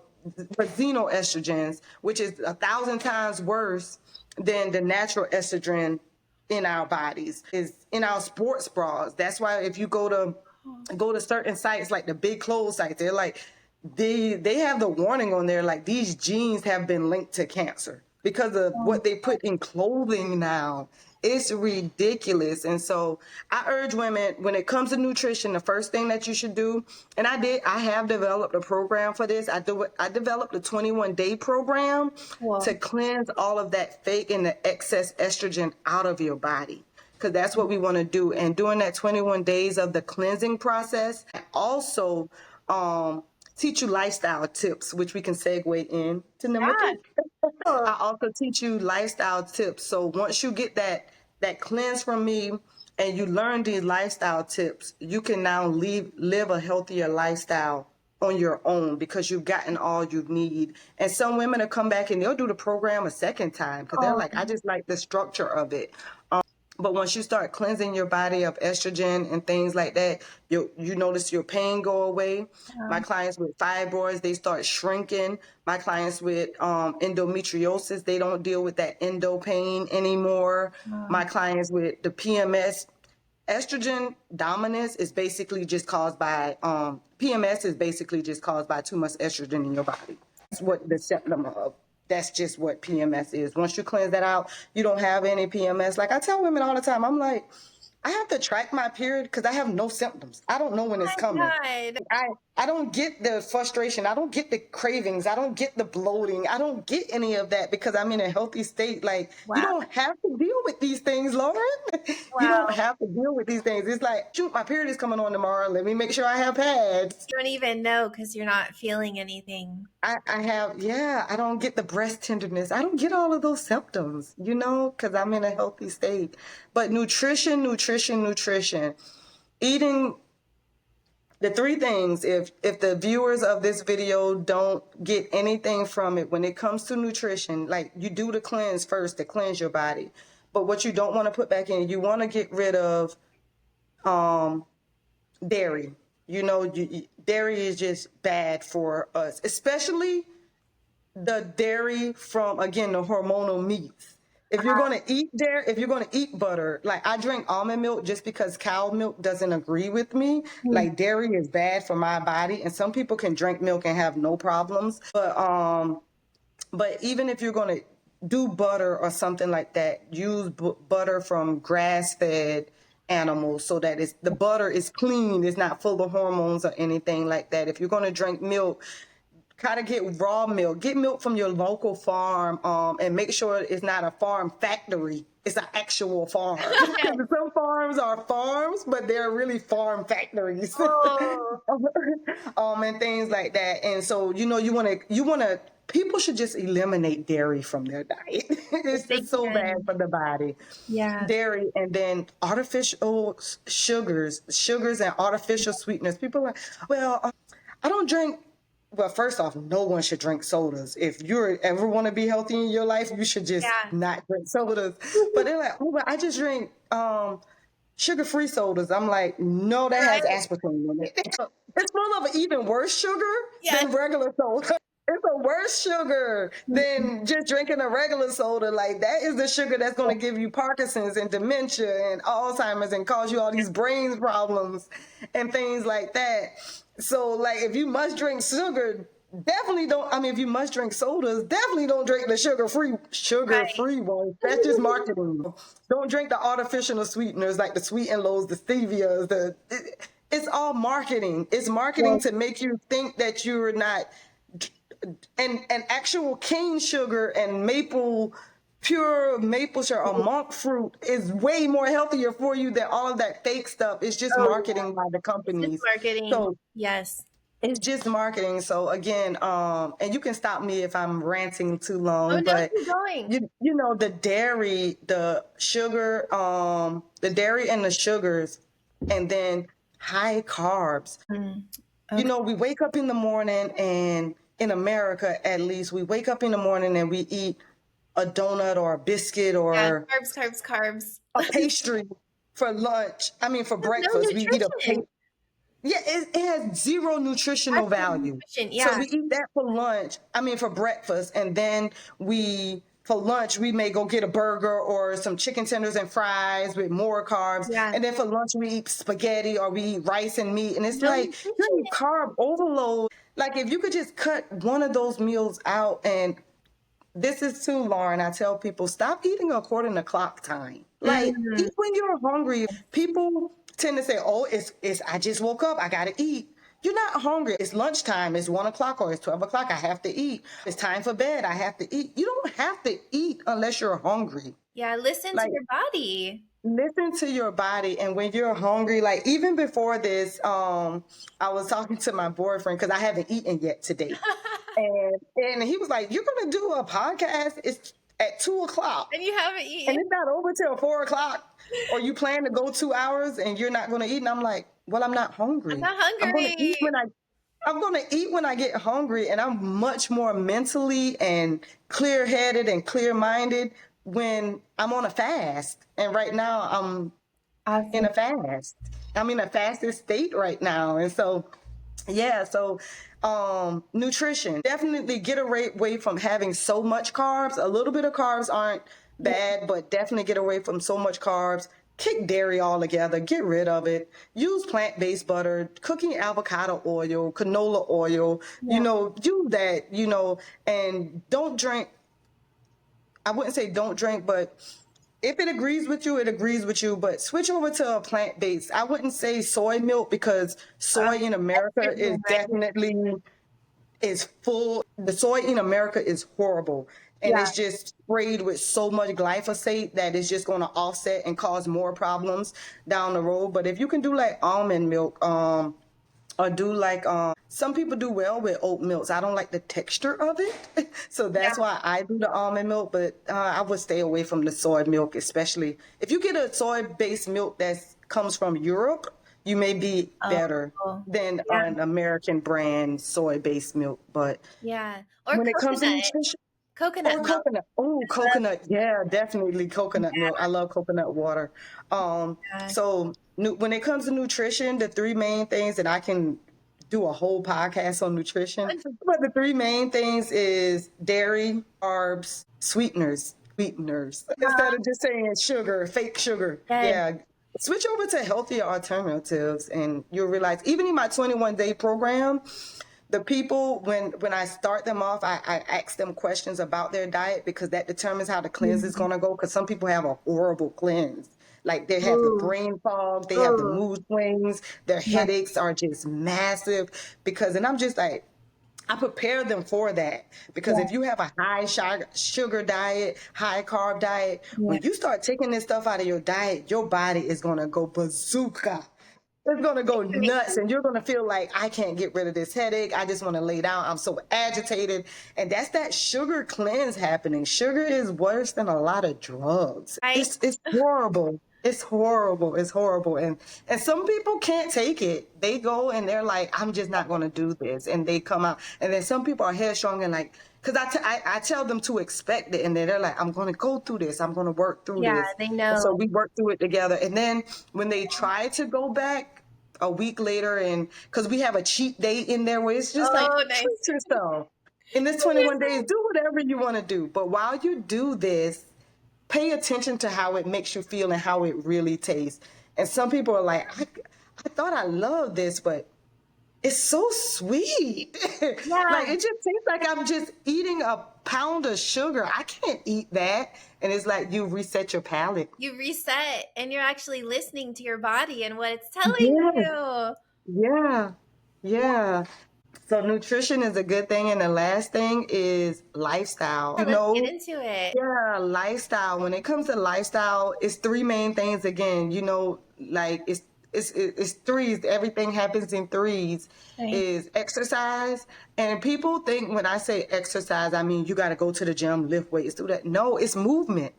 xenoestrogens, which is 1,000 times worse than the natural estrogen in our bodies, is in our sports bras. That's why if you go to certain sites like the big clothes sites, they're like they have the warning on there like these genes have been linked to cancer because of what they put in clothing now. It's ridiculous. And so I urge women, when it comes to nutrition, the first thing that you should do, and I have developed a program for this. I developed a 21-day program to cool. cleanse all of that fake and the excess estrogen out of your body, because that's what we want to do. And during that 21 days of the cleansing process, I also teach you lifestyle tips, which we can segue in to number Yeah. three. Cool. I also teach you lifestyle tips. So once you get that cleanse from me and you learn these lifestyle tips, you can now live a healthier lifestyle on your own because you've gotten all you need. And some women will come back and they'll do the program a second time because they're Oh, like, I just like the structure of it. But once you start cleansing your body of estrogen and things like that, you notice your pain go away. My clients with fibroids, they start shrinking. My clients with endometriosis, they don't deal with that endo pain anymore. My clients with the PMS, estrogen dominance is basically just caused by PMS is basically just caused by too much estrogen in your body. That's what the symptom of. That's just what PMS is. Once you cleanse that out, you don't have any PMS. Like I tell women all the time, I'm like, I have to track my period because I have no symptoms. I don't know when it's coming. my God. I don't get the frustration. I don't get the cravings. I don't get the bloating. I don't get any of that because I'm in a healthy state. Like, you Wow. don't have to deal with these things, Lauren. You Wow. don't have to deal with these things. It's like, shoot, my period is coming on tomorrow. Let me make sure I have pads. You don't even know because you're not feeling anything. I I don't get the breast tenderness. I don't get all of those symptoms, because I'm in a healthy state. But nutrition, nutrition, nutrition. Eating the three things, if the viewers of this video don't get anything from it when it comes to nutrition, like you do the cleanse first to cleanse your body. But what you don't want to put back in, you want to get rid of dairy. Dairy is just bad for us, especially the dairy from, again, the hormonal meats. If you're going to eat dairy, if you're going to eat butter, like I drink almond milk just because cow milk doesn't agree with me. Like dairy is bad for my body, and some people can drink milk and have no problems. But even if you're going to do butter or something like that, use butter from grass-fed animals so that the butter is clean, it's not full of hormones or anything like that. If you're going to drink milk, try to get raw milk. Get milk from your local farm, and make sure it's not a farm factory. It's an actual farm. Some farms are farms, but they're really farm factories. Oh. And things like that. And so, you want to, people should just eliminate dairy from their diet. It's just so bad for the body. Yeah. Dairy, and then artificial sugars and artificial sweeteners. People are like, well, I don't drink. Well, first off, no one should drink sodas. If you ever want to be healthy in your life, you should just not drink sodas. But they're like, oh, but I just drink sugar-free sodas. I'm like, no, that has aspartame in it. It's full of even worse sugar than regular soda. It's a worse sugar than just drinking a regular soda. Like, that is the sugar that's going to give you Parkinson's and dementia and Alzheimer's and cause you all these brain problems and things like that. So, like, if you must drink sugar, definitely don't. I mean, if you must drink sodas, definitely don't drink the sugar-free ones. That's just marketing. Don't drink the artificial sweeteners like the Sweet and Lows, the stevias. It's all marketing. It's marketing to make you think that you're not. And actual cane sugar and pure maple sugar or monk fruit is way more healthier for you than all of that fake stuff. It's just marketing by the companies. It's marketing. So yes. It's just marketing. So again, and you can stop me if I'm ranting too long. Oh, no, but keep going. the dairy, the sugar, the dairy and the sugars, and then high carbs. Okay. We wake up in the morning, and in America, at least, we wake up in the morning and we eat a donut or a biscuit or carbs. a pastry for lunch. I mean, for breakfast, we eat a pastry. Yeah, it has zero nutritional value. Yeah. So we eat that for lunch. I mean, for breakfast, and then for lunch, we may go get a burger or some chicken tenders and fries with more carbs. Yeah. And then for lunch, we eat spaghetti or we eat rice and meat. And it's like, you're carb overload. Like, if you could just cut one of those meals out, and this is too, Lauren, I tell people, stop eating according to clock time. Like, eat when you're hungry. People tend to say, oh, it's I just woke up, I gotta eat. You're not hungry. It's lunchtime, it's 1 o'clock or it's 12 o'clock, I have to eat. It's time for bed, I have to eat. You don't have to eat unless you're hungry. Yeah, listen to your body. Listen to your body. And when you're hungry, like even before this, I was talking to my boyfriend because I haven't eaten yet today. and he was like, you're gonna do a podcast? at 2 o'clock. And you haven't And eaten. it's not over till 4 o'clock, or you plan to go 2 hours and you're not going to eat. And I'm like, well, I'm not I'm hungry. not I'm going to eat hungry. when I'm going to eat when I get hungry. And I'm much more mentally and clear headed and clear minded when I'm on a fast. And right now I'm in Awesome. a fast. I'm in a fasted state right now. And so, yeah, so nutrition, definitely get away from having so much carbs. A little bit of carbs aren't Yeah. bad, but definitely get away from so much carbs. Kick dairy altogether, get rid of it. Use plant-based butter, cooking avocado oil, canola oil, Yeah. do that, and don't drink. I wouldn't say don't drink, but if it agrees with you, it agrees with you. But switch over to a plant-based. I wouldn't say soy milk, because soy in America is Estrogen, right? definitely is full. The soy in America is horrible. And Yeah. it's just sprayed with so much glyphosate that it's just going to offset and cause more problems down the road. But if you can do like almond milk, or do like some people do well with oat milks. I don't like the texture of it. So Yeah. that's why I do the almond milk, but I would stay away from the soy milk, especially if you get a soy based milk that comes from Europe. You may be better Oh, than yeah. an American brand soy based milk. But Yeah. Or when it comes to coconut. nutrition, Coconut or milk. coconut. Oh, I love coconut. Yeah, definitely coconut milk. I love coconut water. that. So when it comes to nutrition, the three main things, and I can do a whole podcast on nutrition, but the three main things is dairy, carbs, sweeteners, instead of just saying sugar, fake sugar. Yes. Yeah. Switch over to healthier alternatives and you'll realize, even in my 21-day program, the people, when I start them off, I ask them questions about their diet, because that determines how the cleanse is Mhm. going to go. Because some people have a horrible cleanse. Like they have the Ooh. brain fog, they have the Ooh. mood swings, their Yeah. headaches are just massive. And I'm just like, I prepare them for that, because Yeah. if you have a high sugar diet, high carb diet, Yeah. when you start taking this stuff out of your diet, your body is going to go bazooka. It's going to go nuts, and you're going to feel like, I can't get rid of this headache. I just want to lay down. I'm so agitated. And that's that sugar cleanse happening. Sugar is worse than a lot of drugs. Right? It's horrible. It's horrible. It's horrible. And some people can't take it. They go and they're like, I'm just not going to do this. And they come out. And then some people are headstrong and like, because I tell them to expect it. And then they're like, I'm going to go through this. I'm going to work through Yeah, this. they And so know. we work through it together. And then when they try to go back a week later, and because we have a cheat day in there where it's just like, Oh, treat nice. yourself. In this 21 days, do whatever you want to do. But while you do this, pay attention to how it makes you feel and how it really tastes. And some people are like, I thought I loved this, but it's so sweet. Yeah. Like it just tastes like I'm just eating a pound of sugar. I can't eat that. And it's like you reset your palate. You reset and you're actually listening to your body and what it's telling Yeah, you. yeah, Yeah. yeah. So nutrition is a good thing. And the last thing is lifestyle. Let's get into it. Yeah, lifestyle. When it comes to lifestyle, it's three main things again. Like it's threes. Everything happens in threes. Right. Is exercise. And people think when I say exercise, I mean you got to go to the gym, lift weights, do that. No, it's movement.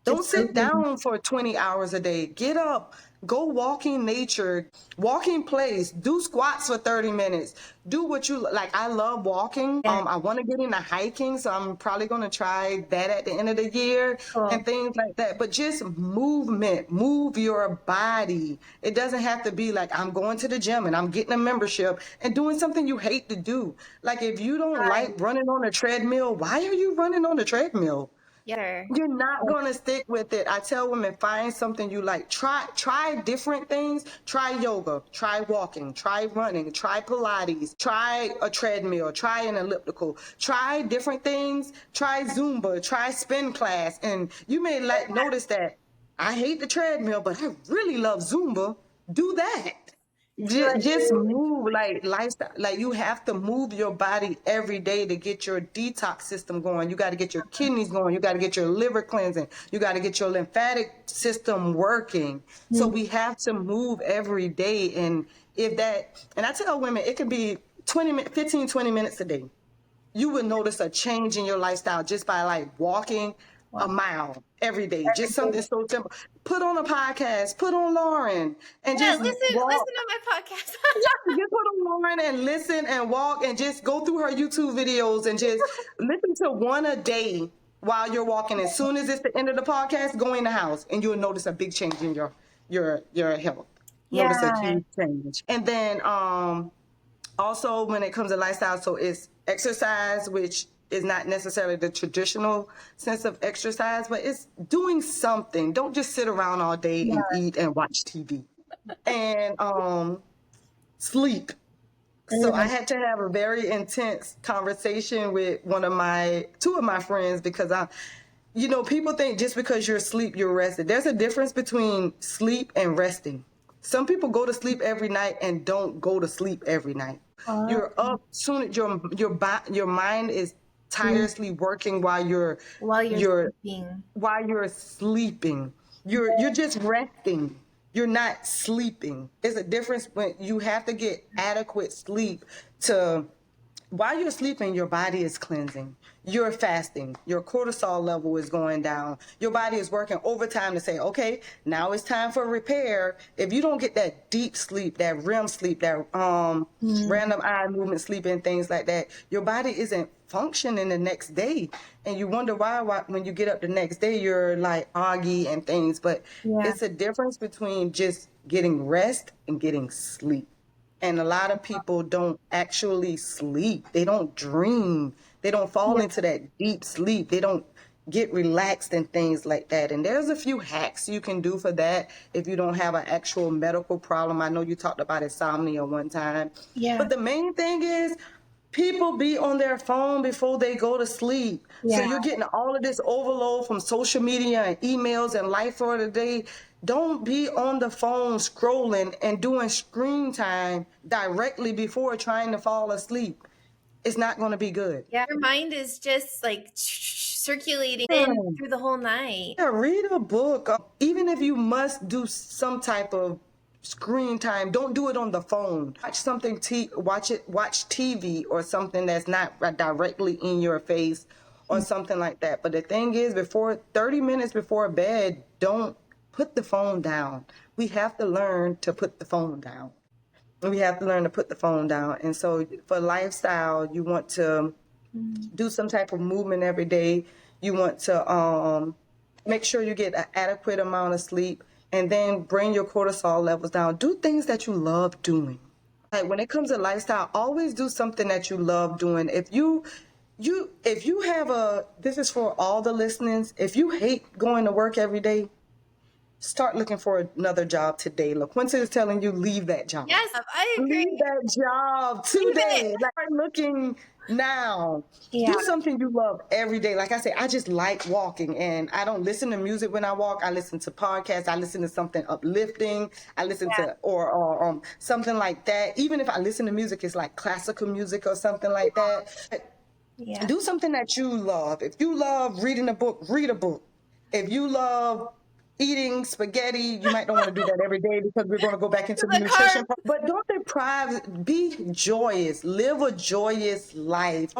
Don't Just sit down for 20 hours a day. Get up, go walk in nature, walk in place, do squats for 30 minutes. Do what you like. I love walking. yeah. I want to get into hiking, so I'm probably going to try that at the end of the year Cool. and things like that. But just movement, move your body. It doesn't have to be like I'm going to the gym and I'm getting a membership and doing something you hate to do. Like if you don't Right. like running on a treadmill, why are you running on a treadmill? Yeah. You're not going to stick with it. I tell women, find something you like. Try different things. Try yoga, try walking, try running, try Pilates, try a treadmill, try an elliptical, try different things, try Zumba, try spin class. And you may notice that I hate the treadmill, but I really love Zumba. Do that. Do it. Just move, like lifestyle. Like you have to move your body every day to get your detox system going. You got to get your kidneys going. You got to get your liver cleansing. You got to get your lymphatic system working. So Mhm. we have to move every day. And and I tell women, it can be 15, 20 minutes a day. You will notice a change in your lifestyle just by like walking, a mile every day. Just something so simple. Put on a podcast, put on Lauren, and Yeah, just walk. listen to my podcast. Just put on Lauren and listen and walk and just go through her YouTube videos and just listen to one a day while you're walking. As soon as it's the end of the podcast, go in the house and you'll notice a big change in your health. Notice a Yeah. huge change. And then also when it comes to lifestyle, so it's exercise, which is not necessarily the traditional sense of exercise, but it's doing something. Don't just sit around all day and eat and watch TV. And sleep. So I had to have a very intense conversation with two of my friends, because people think just because you're asleep, you're rested. There's a difference between sleep and resting. Some people go to sleep every night and don't go to sleep every night. You're up soon. Your mind is tirelessly working while you're Sleeping. while you're sleeping. You're just resting. You're not sleeping. There's a difference when you have to get adequate sleep to. While you're sleeping, your body is cleansing. You're fasting. Your cortisol level is going down. Your body is working overtime to say, okay, now it's time for repair. If you don't get that deep sleep, that REM sleep, that random eye movement sleep and things like that, your body isn't functioning the next day. And you wonder why when you get up the next day, you're like foggy and things. But it's a difference between just getting rest and getting sleep. And a lot of people don't actually sleep. They don't dream. They don't fall into that deep sleep. They don't get relaxed and things like that. And there's a few hacks you can do for that if you don't have an actual medical problem. I know you talked about insomnia one time. Yeah. But the main thing is people be on their phone before they go to sleep. So you're getting all of this overload from social media and emails and life for the day. Don't be on the phone scrolling and doing screen time directly before trying to fall asleep. It's not going to be good. Yeah, your mind is just like circulating in through the whole night. Yeah, read a book. Even if you must do some type of screen time, don't do it on the phone. Watch something, watch TV or something that's not directly in your face or something like that. But the thing is, 30 minutes before bed, don't put the phone down. We have to learn to put the phone down. And so for lifestyle, you want to do some type of movement every day. You want to make sure you get an adequate amount of sleep, and then bring your cortisol levels down. Do things that you love doing. Like when it comes to lifestyle, always do something that you love doing. If you have this is for all the listeners, if you hate going to work every day, start looking for another job today. LaQuenta is telling you, leave that job. Yes, I agree. Leave that job today. Like, start looking now. Yeah. Do something you love every day. Like I say, I just like walking, and I don't listen to music when I walk. I listen to podcasts. I listen to something uplifting. I listen to or something like that. Even if I listen to music, it's like classical music or something like that. Yeah. Do something that you love. If you love reading a book, read a book. If you love eating spaghetti, you might not want to do that every day, because we're going to go back into the nutrition part. But don't deprive, be joyous, live a joyous life.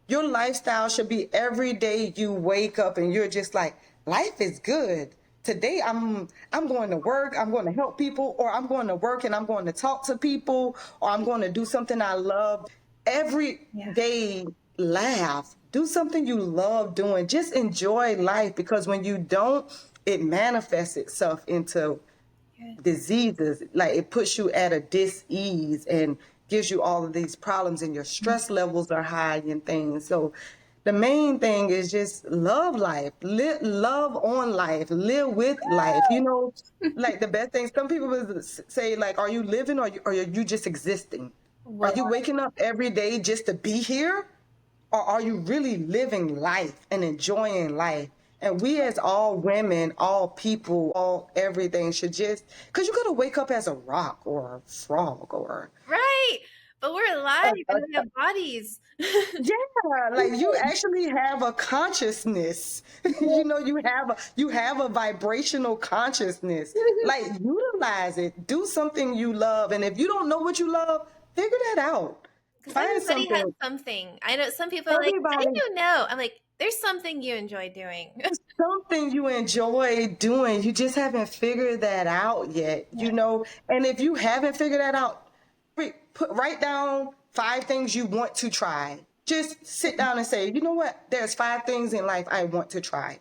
Your lifestyle should be every day you wake up and you're just like, life is good. Today I'm going to work, I'm going to help people, or I'm going to work and I'm going to talk to people, or I'm going to do something I love. Every day, laugh. Do something you love doing. Just enjoy life, because when you don't, it manifests itself into diseases. Like, it puts you at a dis-ease and gives you all of these problems, and your stress levels are high and things. So the main thing is just love life, love on life, live with life. Like the best thing, some people would say, like, are you living, or are you just existing? Are you waking up every day just to be here? Or are you really living life and enjoying life? And we, as all women, all people, all everything, should just, because you got to wake up as a rock or a frog or. Right. But we're alive and we have bodies. Yeah, like you actually have a consciousness. You have a vibrational consciousness. Like, utilize it. Do something you love. And if you don't know what you love, figure that out. Find Everybody something. has something. I know some people are like, how do you know? I'm like, there's something you enjoy doing. something you enjoy doing. You just haven't figured that out yet, you know? And if you haven't figured that out, write down 5 things you want to try. Just sit down and say, you know what? There's 5 things in life I want to try.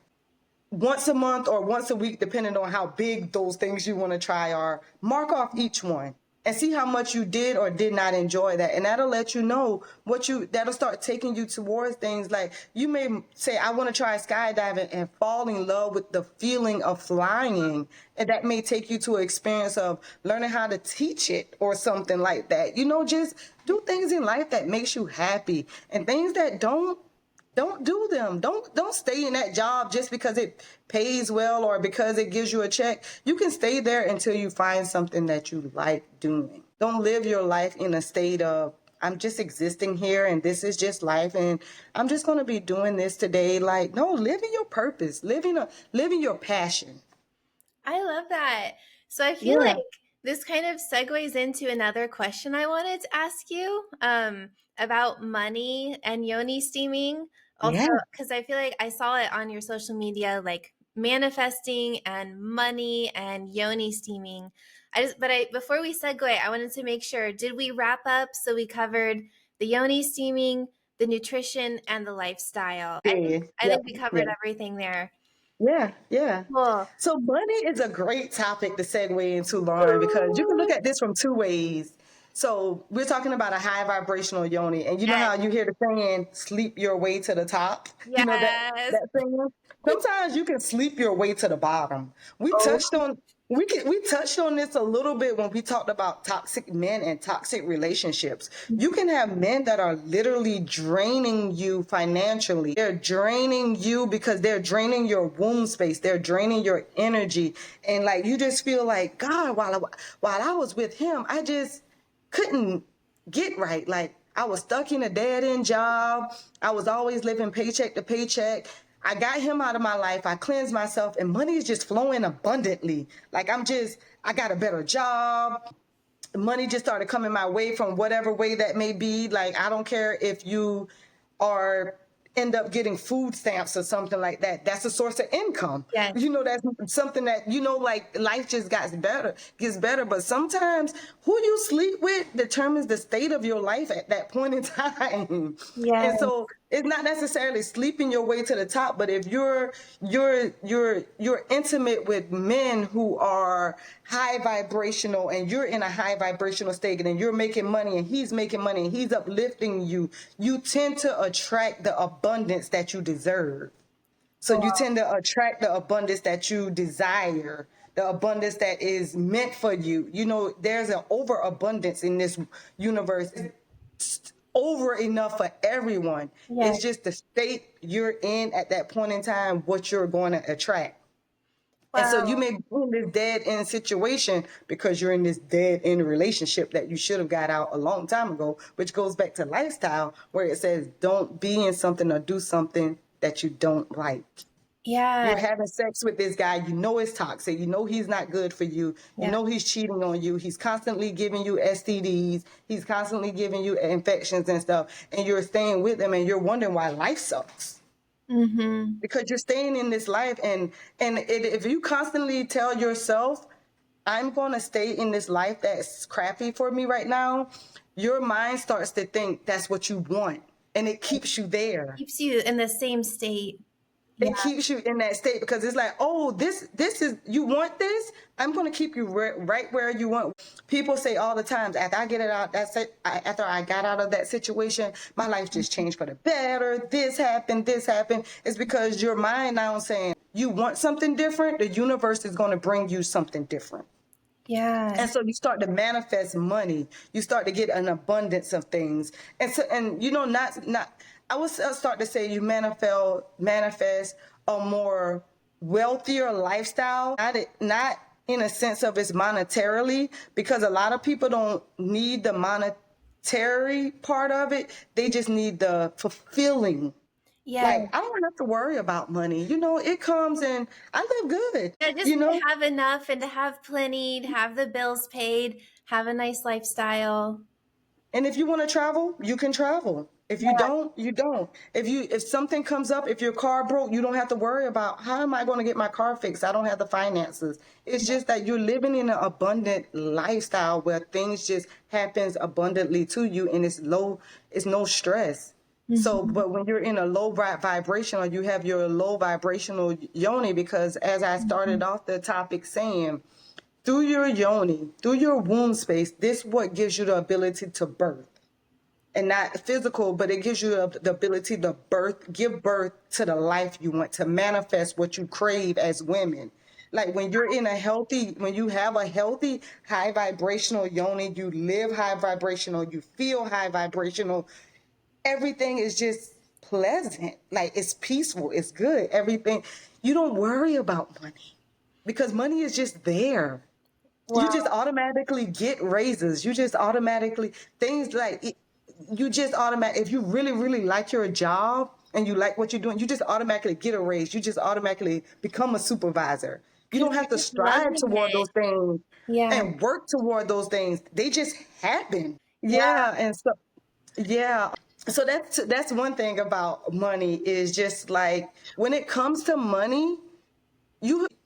Once a month or once a week, depending on how big those things you want to try are, mark off each one and see how much you did or did not enjoy that. And that'll let you know that'll start taking you towards things. Like you may say, I want to try skydiving and fall in love with the feeling of flying. And that may take you to an experience of learning how to teach it or something like that. You know, just do things in life that makes you happy, and things that don't do them. Don't stay in that job just because it pays well or because it gives you a check. You can stay there until you find something that you like doing. Don't live your life in a state of, I'm just existing here and this is just life and I'm just going to be doing this today. Like, no, living your purpose, living your passion. I love that. So I feel Yeah. like this kind of segues into another question I wanted to ask you about money and yoni steaming. Also, Yeah. because I feel like I saw it on your social media, like manifesting and money and yoni steaming. Before we segue, I wanted to make sure, did we wrap up? So we covered the yoni steaming, the nutrition, and the lifestyle. Yeah. I Yeah. think we covered Yeah. everything there. Yeah, yeah. Cool. So money is a great topic to segue into, Lauren, because you can look at this from 2 ways. So we're talking about a high vibrational yoni, and you know Yes. how you hear the saying "sleep your way to the top." You know Yes. that saying. Sometimes you can sleep your way to the bottom. We Oh, touched on we touched on this a little bit when we talked about toxic men and toxic relationships. You can have men that are literally draining you financially. They're draining you because they're draining your womb space. They're draining your energy. And like you just feel like, God, while I was with him, I just couldn't get right. Like I was stuck in a dead end job. I was always living paycheck to paycheck. I got him out of my life. I cleansed myself and money is just flowing abundantly. Like I got a better job. Money just started coming my way from whatever way that may be. Like, I don't care if you are end up getting food stamps or something like that. That's a source of income. yes. You know, that's something that, you know, like life just gets better. But sometimes who you sleep with determines the state of your life at that point in time. Yes. And so it's not necessarily sleeping your way to the top, but if you're intimate with men who are high vibrational and you're in a high vibrational state and you're making money and he's making money and he's uplifting you, you tend to attract the abundance that you deserve. So you tend to attract the abundance that you desire, the abundance that is meant for you. You know, there's an overabundance in this universe, over enough for everyone. Yes. It's just the state you're in at that point in time, what you're going to attract. And so you Wow. may be in this dead end situation because you're in this dead end relationship that you should have got out a long time ago, which goes back to lifestyle, where it says don't be in something or do something that you don't like. Yeah. You're having sex with this guy, you know it's toxic, you know he's not good for you, you Yeah. know he's cheating on you, he's constantly giving you STDs, he's constantly giving you infections and stuff, and you're staying with him and you're wondering why life sucks. Mm-hmm. Because you're staying in this life if you constantly tell yourself, I'm going to stay in this life that's crappy for me right now, your mind starts to think that's what you want, and it keeps you there. Keeps you in the same state. Yeah. It keeps you in that state because it's like, oh, this is, you want this, I'm going to keep you right where you want. People say all the time, after I get it out, after I got out of that situation, my life just changed for the better, this happened. It's because your mind now saying you want something different, the universe is going to bring you something different. Yeah. And so you start to manifest money. You start to get an abundance of things. And you know, I would start to say you manifest a more wealthier lifestyle. Not in a sense of it's monetarily, because a lot of people don't need the monetary part of it. They just need the fulfilling. Yeah. Like, I don't have to worry about money. You know, it comes and I live good. Yeah, just You to know, have enough and to have plenty, to have the bills paid, have a nice lifestyle. and if you want to travel, you can travel. If you don't, you don't. If something comes up, if your car broke, you don't have to worry about how am I going to get my car fixed? I don't have the finances. It's just that you're living in an abundant lifestyle where things just happens abundantly to you and it's no stress. So, Mhm. but when you're in a low vibration or you have your low vibrational yoni, because as I started off the topic saying, through your yoni, through your womb space, this what gives you the ability to birth and not physical, but it gives you the ability to give birth to the life you want, to manifest what you crave as women. Like when you have a healthy, high vibrational yoni, you live high vibrational, you feel high vibrational, everything is just pleasant. Like it's peaceful, it's good. Everything, you don't worry about money because money is just there. You just Wow. automatically get raises. You just automatically things like you just automatic. If you really, really like your job and you like what you're doing, you just automatically get a raise. You just automatically become a supervisor. You Because don't have you're to just strive loving toward it. those things Yeah. and work toward those things. They just happen. Yeah. Yeah, and so yeah. So that's one thing about money is just like when it comes to money,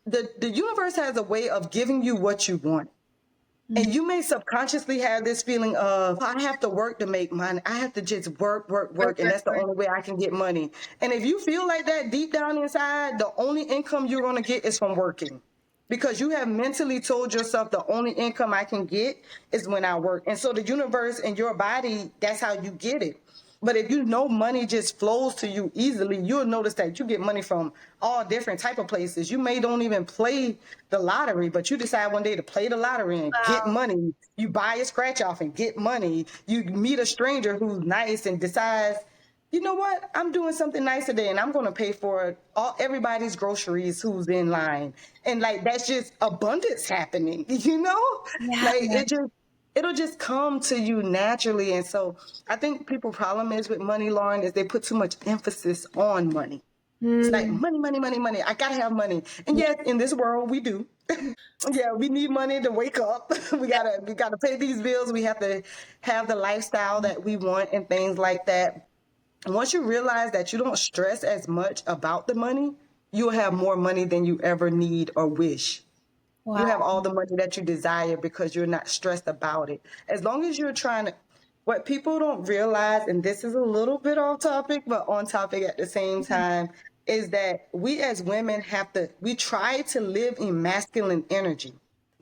the universe has a way of giving you what you want. Mhm. And you may subconsciously have this feeling of, I have to work to make money. I have to just work, work, Work, work. And work, that's the work. only way I can get money. And if you feel like that deep down inside, the only income you're going to get is from working. Because you have mentally told yourself the only income I can get is when I work. And so the universe and your body, that's how you get it. But if you know money just flows to you easily, you'll notice that you get money from all different type of places. You may don't even play the lottery, but you decide one day to play the lottery and get Wow. money. You buy a scratch off and get money. You meet a stranger who's nice and decides, you know what? I'm doing something nice today and I'm going to pay for everybody's groceries who's in line. And like, that's just abundance happening, you know? Yeah. Like it'll just come to you naturally. And so I think people problem is with money, Lauren, is they put too much emphasis on money. It's like Mm. money, money, money, money. I gotta have money. And Yeah. yes, in this world we do. Yeah, we need money to wake up. Yeah. We gotta pay these bills. We have to have the lifestyle that we want and things like that. And once you realize that you don't stress as much about the money, you'll have more money than you ever need or wish. You have Wow. all the money that you desire because you're not stressed about it. As long as you're trying to, what people don't realize, and this is a little bit off topic, but on topic at the same time, is that we as women we try to live in masculine energy,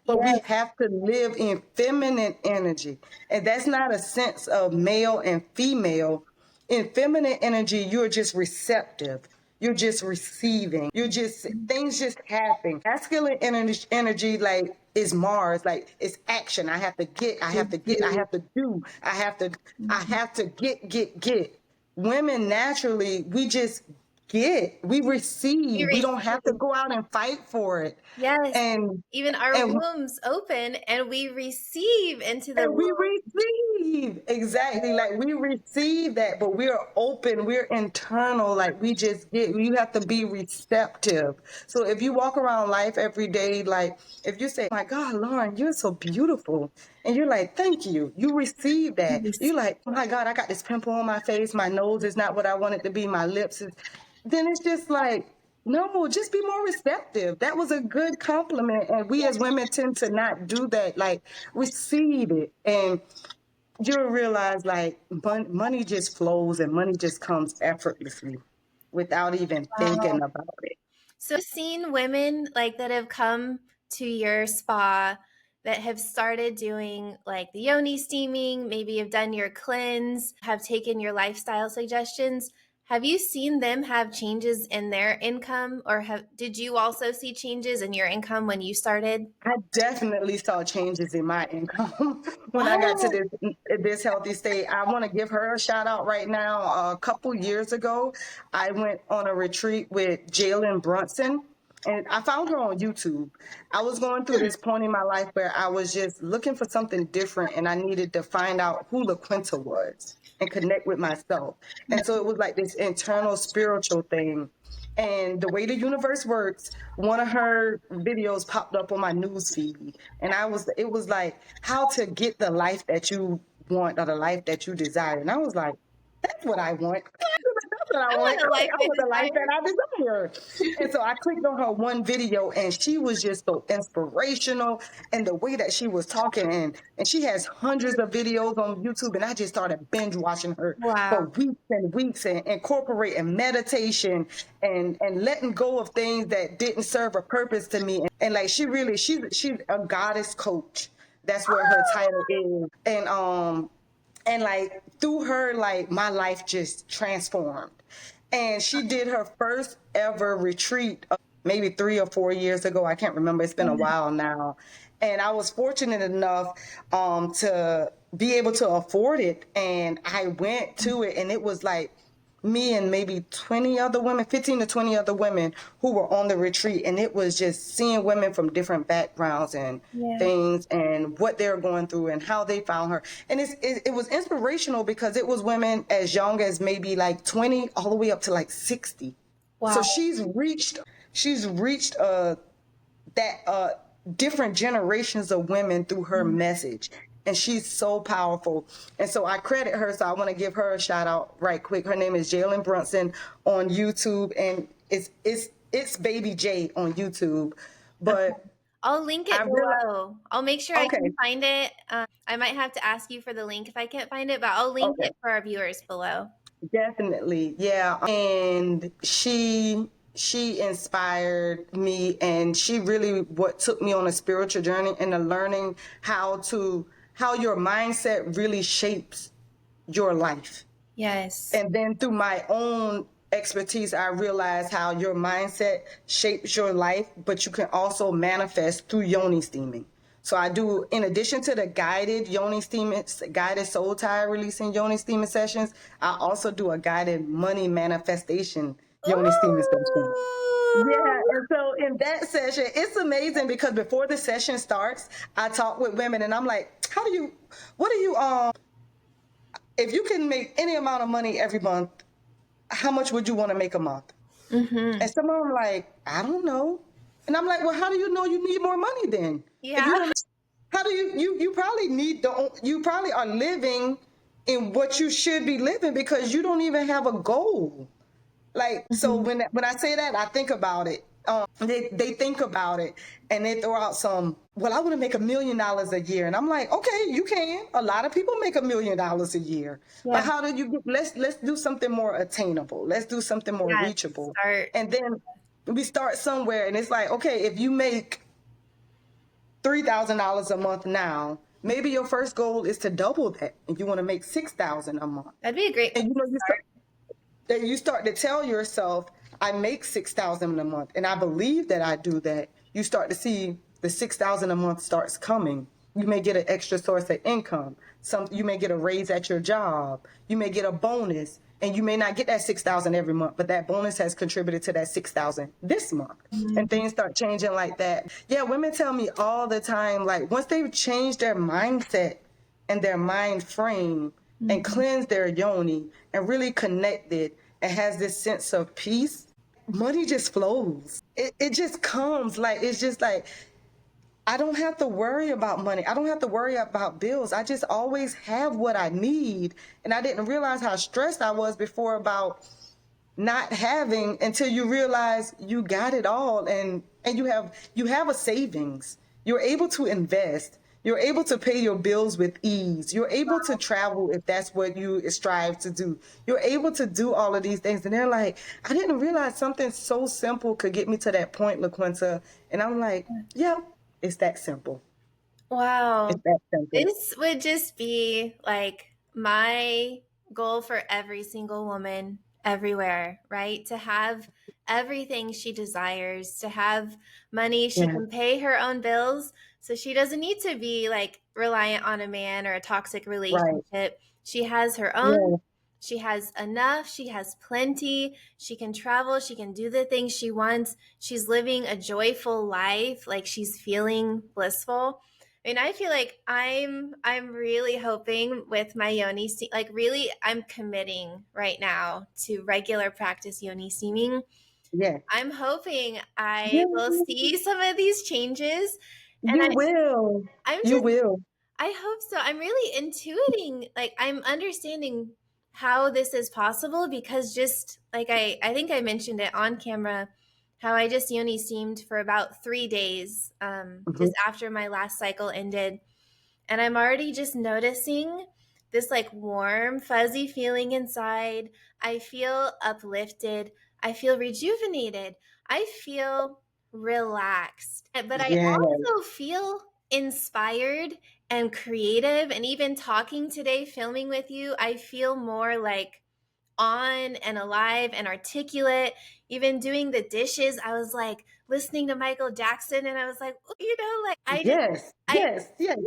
but we Yes. have to live in feminine energy. And that's not a sense of male and female. In feminine energy, you're just receptive. You're just receiving. Things just happen. Masculine energy like is Mars, like it's action. I have to do, I Mhm. have to get. Women naturally, we We receive. We don't have to receive. go out and fight for it. Yes. And, Even our and wombs open and we receive into the And we womb. receive exactly like we receive that, but we're open, we're internal, like we just get, you have to be receptive. So if you walk around life every day, like if you say, "My God, Lauren, you're so beautiful," and you're like, "Thank you," you receive We that. receive. You're like, "Oh my God, I got this pimple on my face, my nose is not what I want it to be, my lips is," then it's just like, no, just be more receptive. That was a good compliment. And we as women tend to not do that. Like, receive it. And you'll realize, like, money just flows and money just comes effortlessly without even thinking Wow. about it. So I've seen women like that have come to your spa that have started doing like the yoni steaming, maybe have done your cleanse, have taken your lifestyle suggestions. Have you seen them have changes in their income, or did you also see changes in your income when you started? I definitely saw changes in my income when I got to Oh, this healthy state. I want to give her a shout out right now. A couple years ago, I went on a retreat with Jalen Brunson, and I found her on YouTube. I was going through this point in my life where I was just looking for something different, and I needed to find out who LaQuenta was and connect with myself. And so it was like this internal spiritual thing. And the way the universe works, one of her videos popped up on my news feed. And it was like how to get the life that you want or the life that you desire. And I was like, That's what I want. That's what I I want want. a life I I want the life that desire. I desire. And so I clicked on her one video, and she was just so inspirational, and the way that she was talking, and she has hundreds of videos on YouTube, and I just started binge watching her for Wow. weeks and weeks, and incorporating meditation and letting go of things that didn't serve a purpose to me. And like she's a goddess coach. That's what her title is. And like through her, like my life just transformed. And she did her first ever retreat maybe 3 or 4 years ago. I can't remember. It's been a while now. And I was fortunate enough to be able to afford it. And I went to it, and it was like me and maybe 20 other women, 15 to 20 other women who were on the retreat. And it was just seeing women from different backgrounds and Yeah. things and what they're going through and how they found her. And it was inspirational because it was women as young as maybe like 20 all the way up to like 60. So Wow. she's reached that different generations of women through her message, and she's so powerful. And so I credit her, so I want to give her a shout out right quick. Her name is Jalen Brunson on YouTube, and it's Baby J on YouTube. But I'll link I it really below. I'll make sure I okay, can find it. I might have to ask you for the link if I can't find it, but I'll link okay. it for our viewers below. Definitely, yeah. And she inspired me, and she really what took me on a spiritual journey and the learning how your mindset really shapes your life. Yes. And then through my own expertise, I realized how your mindset shapes your life, but you can also manifest through Yoni steaming. So I do, in addition to the guided Yoni steaming, guided soul tie releasing Yoni steaming sessions, I also do a guided money manifestation Yoni steaming session. Yeah, Ooh. and so in that session, it's amazing because before the session starts, I talk with women, and I'm like, what do you, if you can make any amount of money every month, how much would you want to make a month? Mm-hmm. And some of them like, I don't know. And I'm like, well, how do you know you need more money then? If Yeah. you don't, how do you probably you probably are living in what you should be living because you don't even have a goal. Like, so Mhm. when I say that, I think about it. They think about it, and they throw out some, well, I want to make $1 million a year. And I'm like, okay, you can. A lot of people make $1 million a year. But Yeah. how do you let's do something more attainable. Let's do something more Yeah. reachable. Start. And then we start somewhere, and it's like, okay, if you make $3,000 a month now, maybe your first goal is to double that, and you want to make 6,000 a month. That'd be a great And place to start. you start to tell yourself, I make 6,000 a month, and I believe that I do that. You start to see the 6,000 a month starts coming. You may get an extra source of income. You may get a raise at your job. You may get a bonus, and you may not get that 6,000 every month, but that bonus has contributed to that 6,000 this month. And Mhm. things start changing like that. Yeah, women tell me all the time, like once they've changed their mindset and their mind frame and Mhm. cleansed their yoni and really connected and has this sense of peace, money just flows. It just comes. Like, it's just like, I don't have to worry about money. I don't have to worry about bills. I just always have what I need. And I didn't realize how stressed I was before about not having until you realize you got it all, and you have a savings. You're able to invest. You're able to pay your bills with ease. You're able to travel if that's what you strive to do. You're able to do all of these things. And they're like, I didn't realize something so simple could get me to that point, LaQuenta. And I'm like, yeah, it's that simple. Wow. It's that simple. This would just be like my goal for every single woman everywhere, right? To have everything she desires, to have money, she Yeah, can pay her own bills. So she doesn't need to be like reliant on a man or a toxic right. relationship. She has her own, Yeah, she has enough, she has plenty, she can travel, she can do the things she wants. She's living a joyful life, like she's feeling blissful. And I feel like I'm really hoping with my yoni like really I'm committing right now to regular practice yoni steaming. yeah. I'm hoping I Yeah, will see some of these changes, and you will. I'm You just will. I hope so. I'm really intuiting, like I'm understanding how this is possible, because just like I think I mentioned it on camera, how I just Yoni steamed for about 3 days, Mhm. just after my last cycle ended. And I'm already just noticing this like warm, fuzzy feeling inside. I feel uplifted. I feel rejuvenated. I feel relaxed. But I Yeah. also feel inspired and creative. And even talking today, filming with you, I feel more like on and alive and articulate. Even doing the dishes, I was like listening to Michael Jackson, and I was like, like Yes. I Yes. Yes.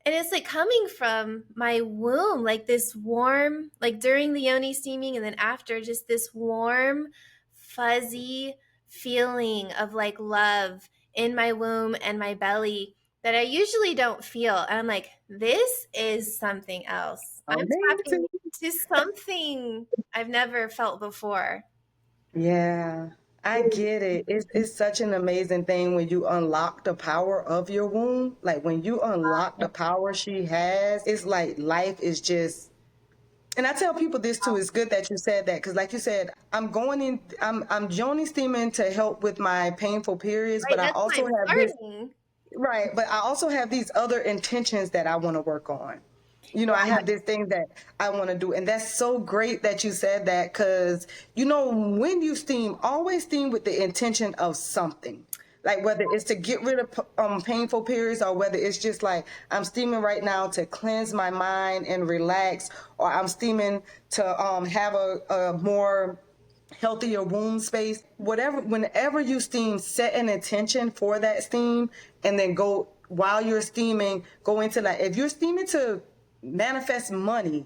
and it's like coming from my womb, like this warm, like during the yoni steaming and then after, just this warm, fuzzy feeling of like love in my womb and my belly that I usually don't feel. And I'm like, this is something else. I'm tapping Amazing. into something I've never felt before. Yeah, I get it. It's such an amazing thing when you unlock the power of your womb. Like when you unlock the power she has, it's like life is just. And I tell people this too. It's good that you said that because, like you said, I'm Joni steaming to help with my painful periods, but Right? I That's why also I'm have this. starting. Right, but I also have these other intentions that I want to work on. I Yeah. have this thing that I want to do, and that's so great that you said that because when you steam, always steam with the intention of something. Like whether it's to get rid of painful periods, or whether it's just like I'm steaming right now to cleanse my mind and relax, or I'm steaming to have a more healthier womb space, whatever. Whenever you steam, set an intention for that steam, and then go while you're steaming, go into that. If you're steaming to manifest money,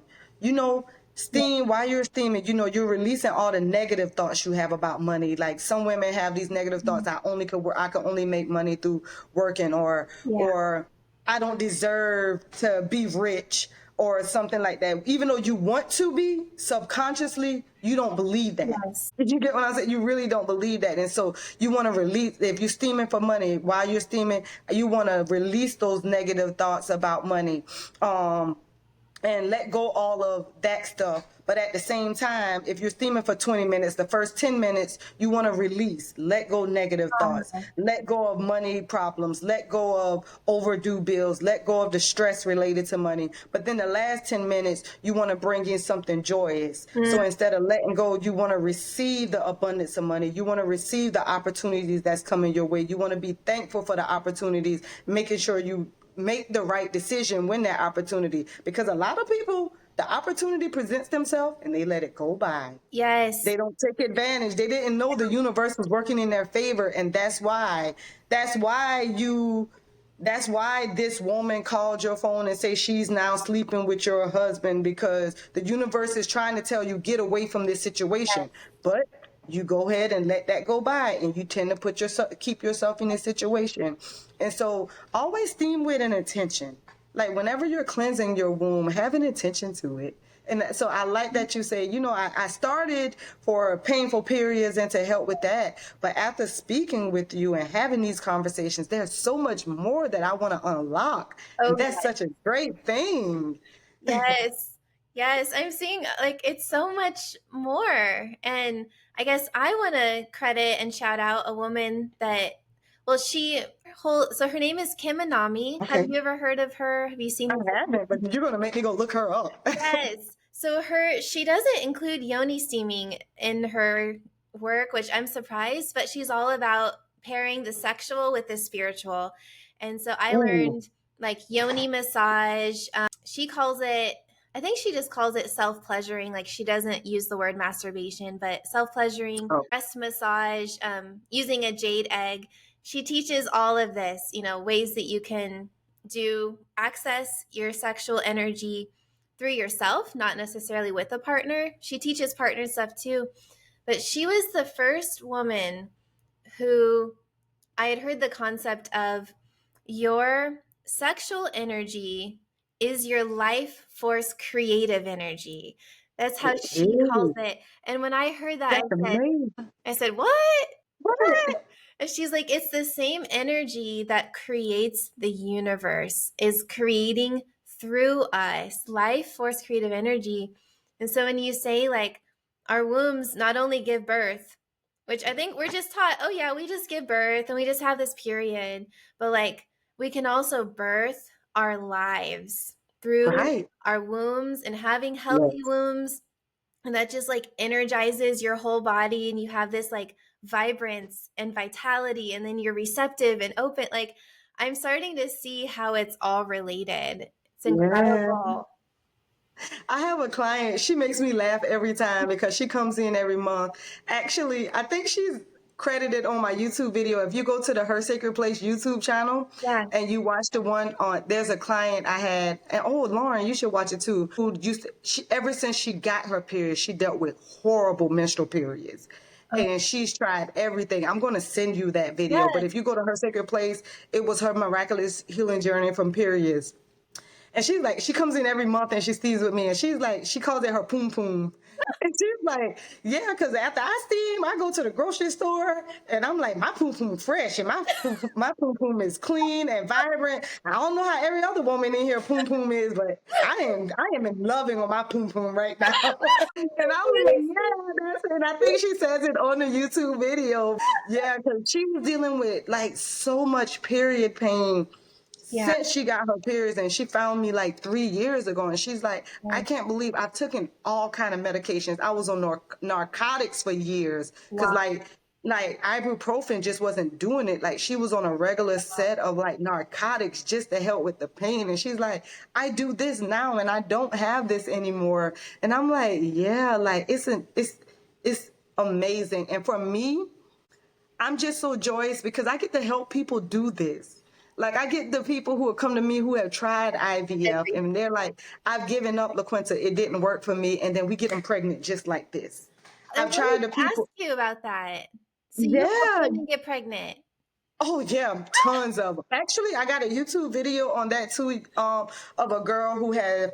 steam while you're steaming, you're releasing all the negative thoughts you have about money. Like some women have these negative thoughts: I only could work, I could only make money through working, Yeah. or I don't deserve to be rich, or something like that. Even though you want to be, subconsciously, you don't believe that. Yes. Did you get what I said? You really don't believe that. And so you want to release, if you're steaming for money, while you're steaming, you want to release those negative thoughts about money. And let go all of that stuff. But at the same time, if you're steaming for 20 minutes, the first 10 minutes, you want to release, let go negative thoughts, let go of money problems, let go of overdue bills, let go of the stress related to money. But then the last 10 minutes, you want to bring in something joyous. Mm, So instead of letting go, you want to receive the abundance of money. You want to receive the opportunities that's coming your way. You want to be thankful for the opportunities, making sure you make the right decision when that opportunity, because a lot of people, the opportunity presents themselves and they let it go by. yes. They don't take advantage. They didn't know the universe was working in their favor, and that's why this woman called your phone and say she's now sleeping with your husband, because the universe is trying to tell you, get away from this situation. But you go ahead and let that go by, and you tend to keep yourself in this situation. And so always steam with an intention. Like whenever you're cleansing your womb, have an intention to it. And so I like that you say, I started for painful periods and to help with that. But after speaking with you and having these conversations, there's so much more that I want to unlock. Oh, And that's such a great thing. yes. Yes. I'm seeing like it's so much more. And I guess I want to credit and shout out a woman that, well, so her name is Kim Anami. Have Okay. you ever heard of her? Have you seen I her? haven't, but you're going to make me go look her up. Yes. So she doesn't include yoni steaming in her work, which I'm surprised, but she's all about pairing the sexual with the spiritual. And so I Ooh. learned like yoni massage. She calls it, I think she just calls it self pleasuring. Like she doesn't use the word masturbation, but self pleasuring, Oh. breast massage, using a jade egg. She teaches all of this, ways that you can access your sexual energy through yourself, not necessarily with a partner. She teaches partner stuff too. But she was the first woman who I had heard the concept of your sexual energy is your life force creative energy. That's how she calls Ooh, it. And when I heard that, that's amazing. I said, what? Right. What? And she's like, it's the same energy that creates the universe, is creating through us, life force creative energy. And so when you say like our wombs not only give birth, which I think we're just taught, oh yeah, we just give birth and we just have this period, but like we can also birth our lives through Right. our wombs and having healthy Yes. wombs, and that just like energizes your whole body and you have this like vibrance and vitality, and then you're receptive and open. Like I'm starting to see how it's all related. It's Yeah. incredible. I have a client, she makes me laugh every time because she comes in every month. Actually, I think she's credited on my YouTube video. If you go to the Her Sacred Place YouTube channel Yeah. and you watch the one on, there's a client I had, and oh, Lauren, you should watch it too, who ever since she got her period, she dealt with horrible menstrual periods. Oh, And she's tried everything. I'm going to send you that video. But yes. if you go to Her Sacred Place, it was her miraculous healing journey from periods. And she's like, she comes in every month and she steams with me. And she's like, she calls it her poom poom. And she's like, yeah, because after I steam, I go to the grocery store and I'm like, my poom poom fresh and my poom poom is clean and vibrant. I don't know how every other woman in here poom poom is, but I am in loving with my poom poom right now. And I was like, yeah, that's it. And I think she says it on the YouTube video. Yeah, because she was dealing with like so much period pain Yeah. since she got her periods, and she found me like 3 years ago, and she's like, I Yeah. can't believe I've taken all kind of medications. I was on narcotics for years because Wow. like ibuprofen just wasn't doing it. Like she was on a regular set of like narcotics just to help with the pain, and she's like, I do this now and I don't have this anymore. And I'm like, yeah, like it's amazing. And for me, I'm just so joyous because I get to help people do this. Like I get the people who have come to me who have tried IVF and they're like, I've given up, LaQuenta, it didn't work for me. And then we get them pregnant just like this. I I've wanted tried the to ask people. you about that. So you help Yeah. women get pregnant. Oh yeah, tons of them. Actually, I got a YouTube video on that too, of a girl who had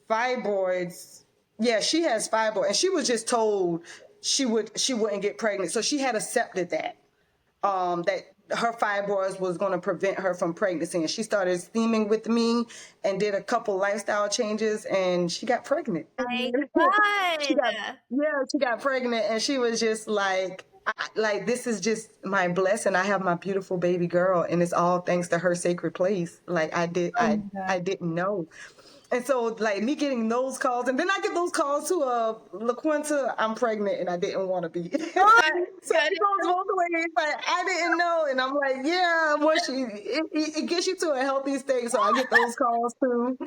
fibroids. Yeah, she has fibroids, and she was just told she wouldn't get pregnant. So she had accepted that her fibroids was going to prevent her from pregnancy, and she started steaming with me and did a couple lifestyle changes, and she got pregnant. My she got God. she got pregnant, and she was just like, like this is just my blessing. I have my beautiful baby girl, and it's all thanks to Her Sacred Place. Like Oh my God. I didn't know. And so, like me getting those calls, and then I get those calls to LaQuenta, I'm pregnant and I didn't want to be. So God, God. it goes both ways. Like I didn't know, and I'm like, yeah. Once it gets you to a healthy state, so I get those calls too.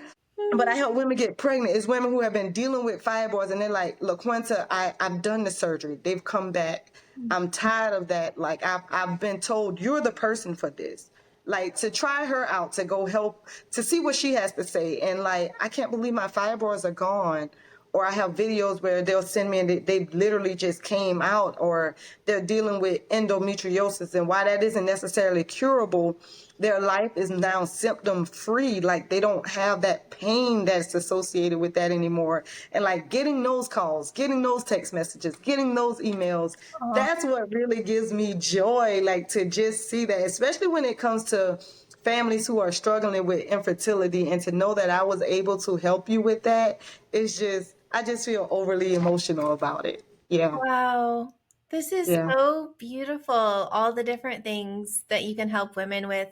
But I help women get pregnant. It's women who have been dealing with fibroids, and they're like, LaQuenta, I've done the surgery. They've come back. I'm tired of that. Like I've been told you're the person for this. Like to try her out, to go help, to see what she has to say. And like, I can't believe my fibroids are gone. Or I have videos where they'll send me and they literally just came out, or they're dealing with endometriosis. And why that isn't necessarily curable, their life is now symptom free. Like they don't have that pain that's associated with that anymore. And like getting those calls, getting those text messages, getting those emails, Oh, that's what really gives me joy. Like to just see that, especially when it comes to families who are struggling with infertility, and to know that I was able to help you with that, it's just, I just feel overly emotional about it. Yeah. wow. This is Yeah. so beautiful. All the different things that you can help women with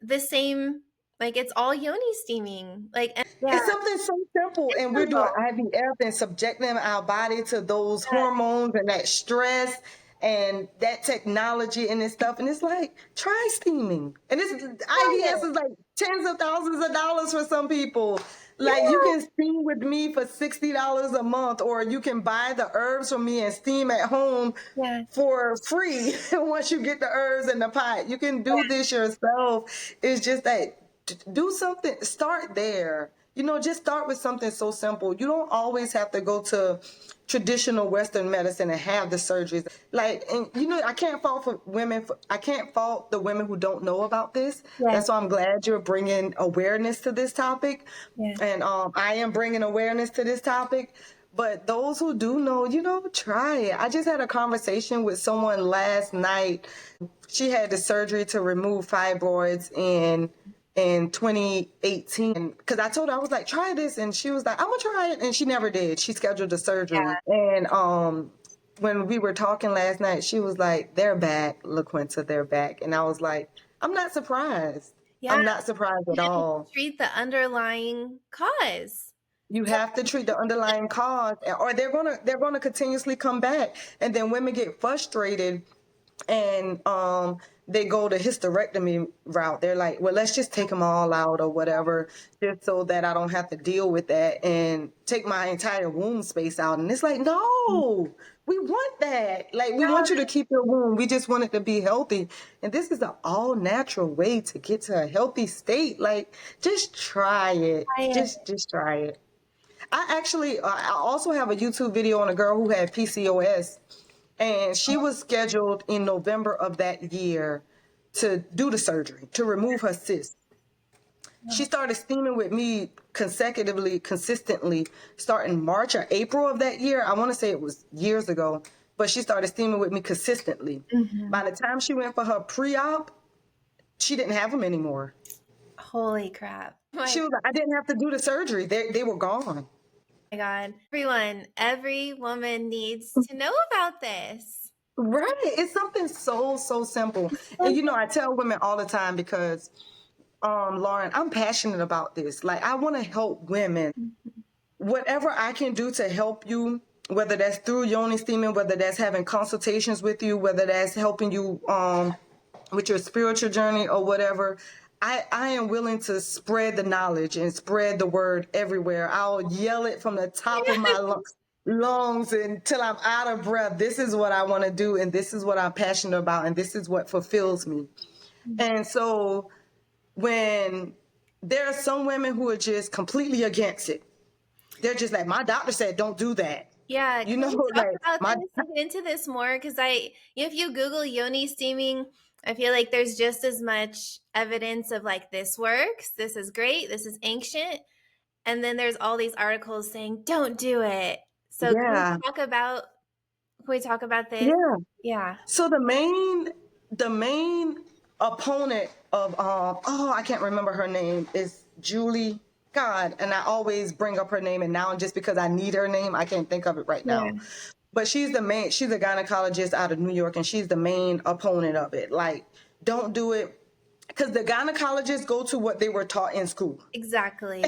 the same, like it's all yoni steaming. Like, and yeah, It's something so simple, it's and we're doing simple. IVF and subjecting our body to those Yeah, hormones and that stress and that technology and this stuff. And it's like, try steaming. And this try IVF it. is like tens of thousands of dollars for some people. Like you Yeah. can steam with me for $60 a month, or you can buy the herbs from me and steam at home Yeah. for free. Once you get the herbs in the pot, you can do this yourself. It's just that do something, start there. Just start with something so simple. You don't always have to go to traditional Western medicine and have the surgeries. Like, and I can't fault for women. I can't fault the women who don't know about this. Yeah. That's why I'm glad you're bringing awareness to this topic. Yeah. And I am bringing awareness to this topic. But those who do know, try it. I just had a conversation with someone last night. She had the surgery to remove fibroids, and in 2018, because I told her, I was like, try this, and she was like, I'm gonna try it, and she never did. She scheduled a surgery, and when we were talking last night, she was like, they're back, LaQuenta, they're back. And I was like, I'm not surprised. Yeah, I'm not surprised you at have to all. treat the underlying cause. You have to treat the underlying cause, or they're gonna continuously come back. And then women get frustrated, and they go the hysterectomy route. They're like, well, let's just take them all out or whatever, just so that I don't have to deal with that and take my entire womb space out. And it's like, no, we want that. Like, we want you to keep your womb. We just want it to be healthy. And this is an all natural way to get to a healthy state. Like, just try it. Just try it. I also have a YouTube video on a girl who had PCOS, and she was scheduled in November of that year to do the surgery, to remove her cyst. She started steaming with me consistently, starting March or April of that year. I want to say it was years ago, but she started steaming with me consistently. By the time she went for her pre-op, she didn't have them anymore. Holy crap. She was like, I didn't have to do the surgery. They were gone. My God. Every woman needs to know about this. Right. It's something so simple. And I tell women all the time, because Lauren, I'm passionate about this. Like, I want to help women. Whatever I can do to help you, whether that's through Yoni steaming, whether that's having consultations with you, whether that's helping you with your spiritual journey or whatever, I am willing to spread the knowledge and spread the word everywhere. I'll yell it from the top of my lungs until I'm out of breath. This is what I want to do, and this is what I'm passionate about, and this is what fulfills me. And so when there are some women who are just completely against it, they're just like, my doctor said don't do that. Yeah, Can we like talk into this more? Because if you Google Yoni steaming, I feel like there's just as much evidence of like, this works, this is great, this is ancient, and then there's all these articles saying don't do it. So yeah, can we talk about this? yeah. Yeah. So the main opponent of I can't remember her name, is Julie. God, and I always bring up her name, and now just because I need her name, I can't think of it right now. But she's a gynecologist out of New York, and she's the main opponent of it. Like, don't do it, because the gynecologists go to what they were taught in school. Exactly.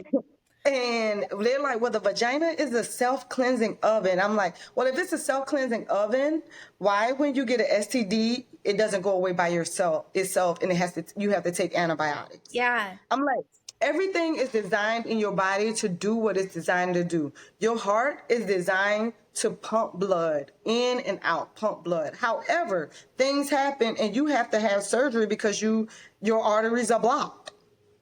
And they're like, well, the vagina is a self-cleansing oven. I'm like, well, if it's a self-cleansing oven, why when you get an STD, it doesn't go away by itself, and you have to take antibiotics? Yeah. I'm like, everything is designed in your body to do what it's designed to do. Your heart is designed to pump blood in and out, pump blood. However, things happen and you have to have surgery because your arteries are blocked.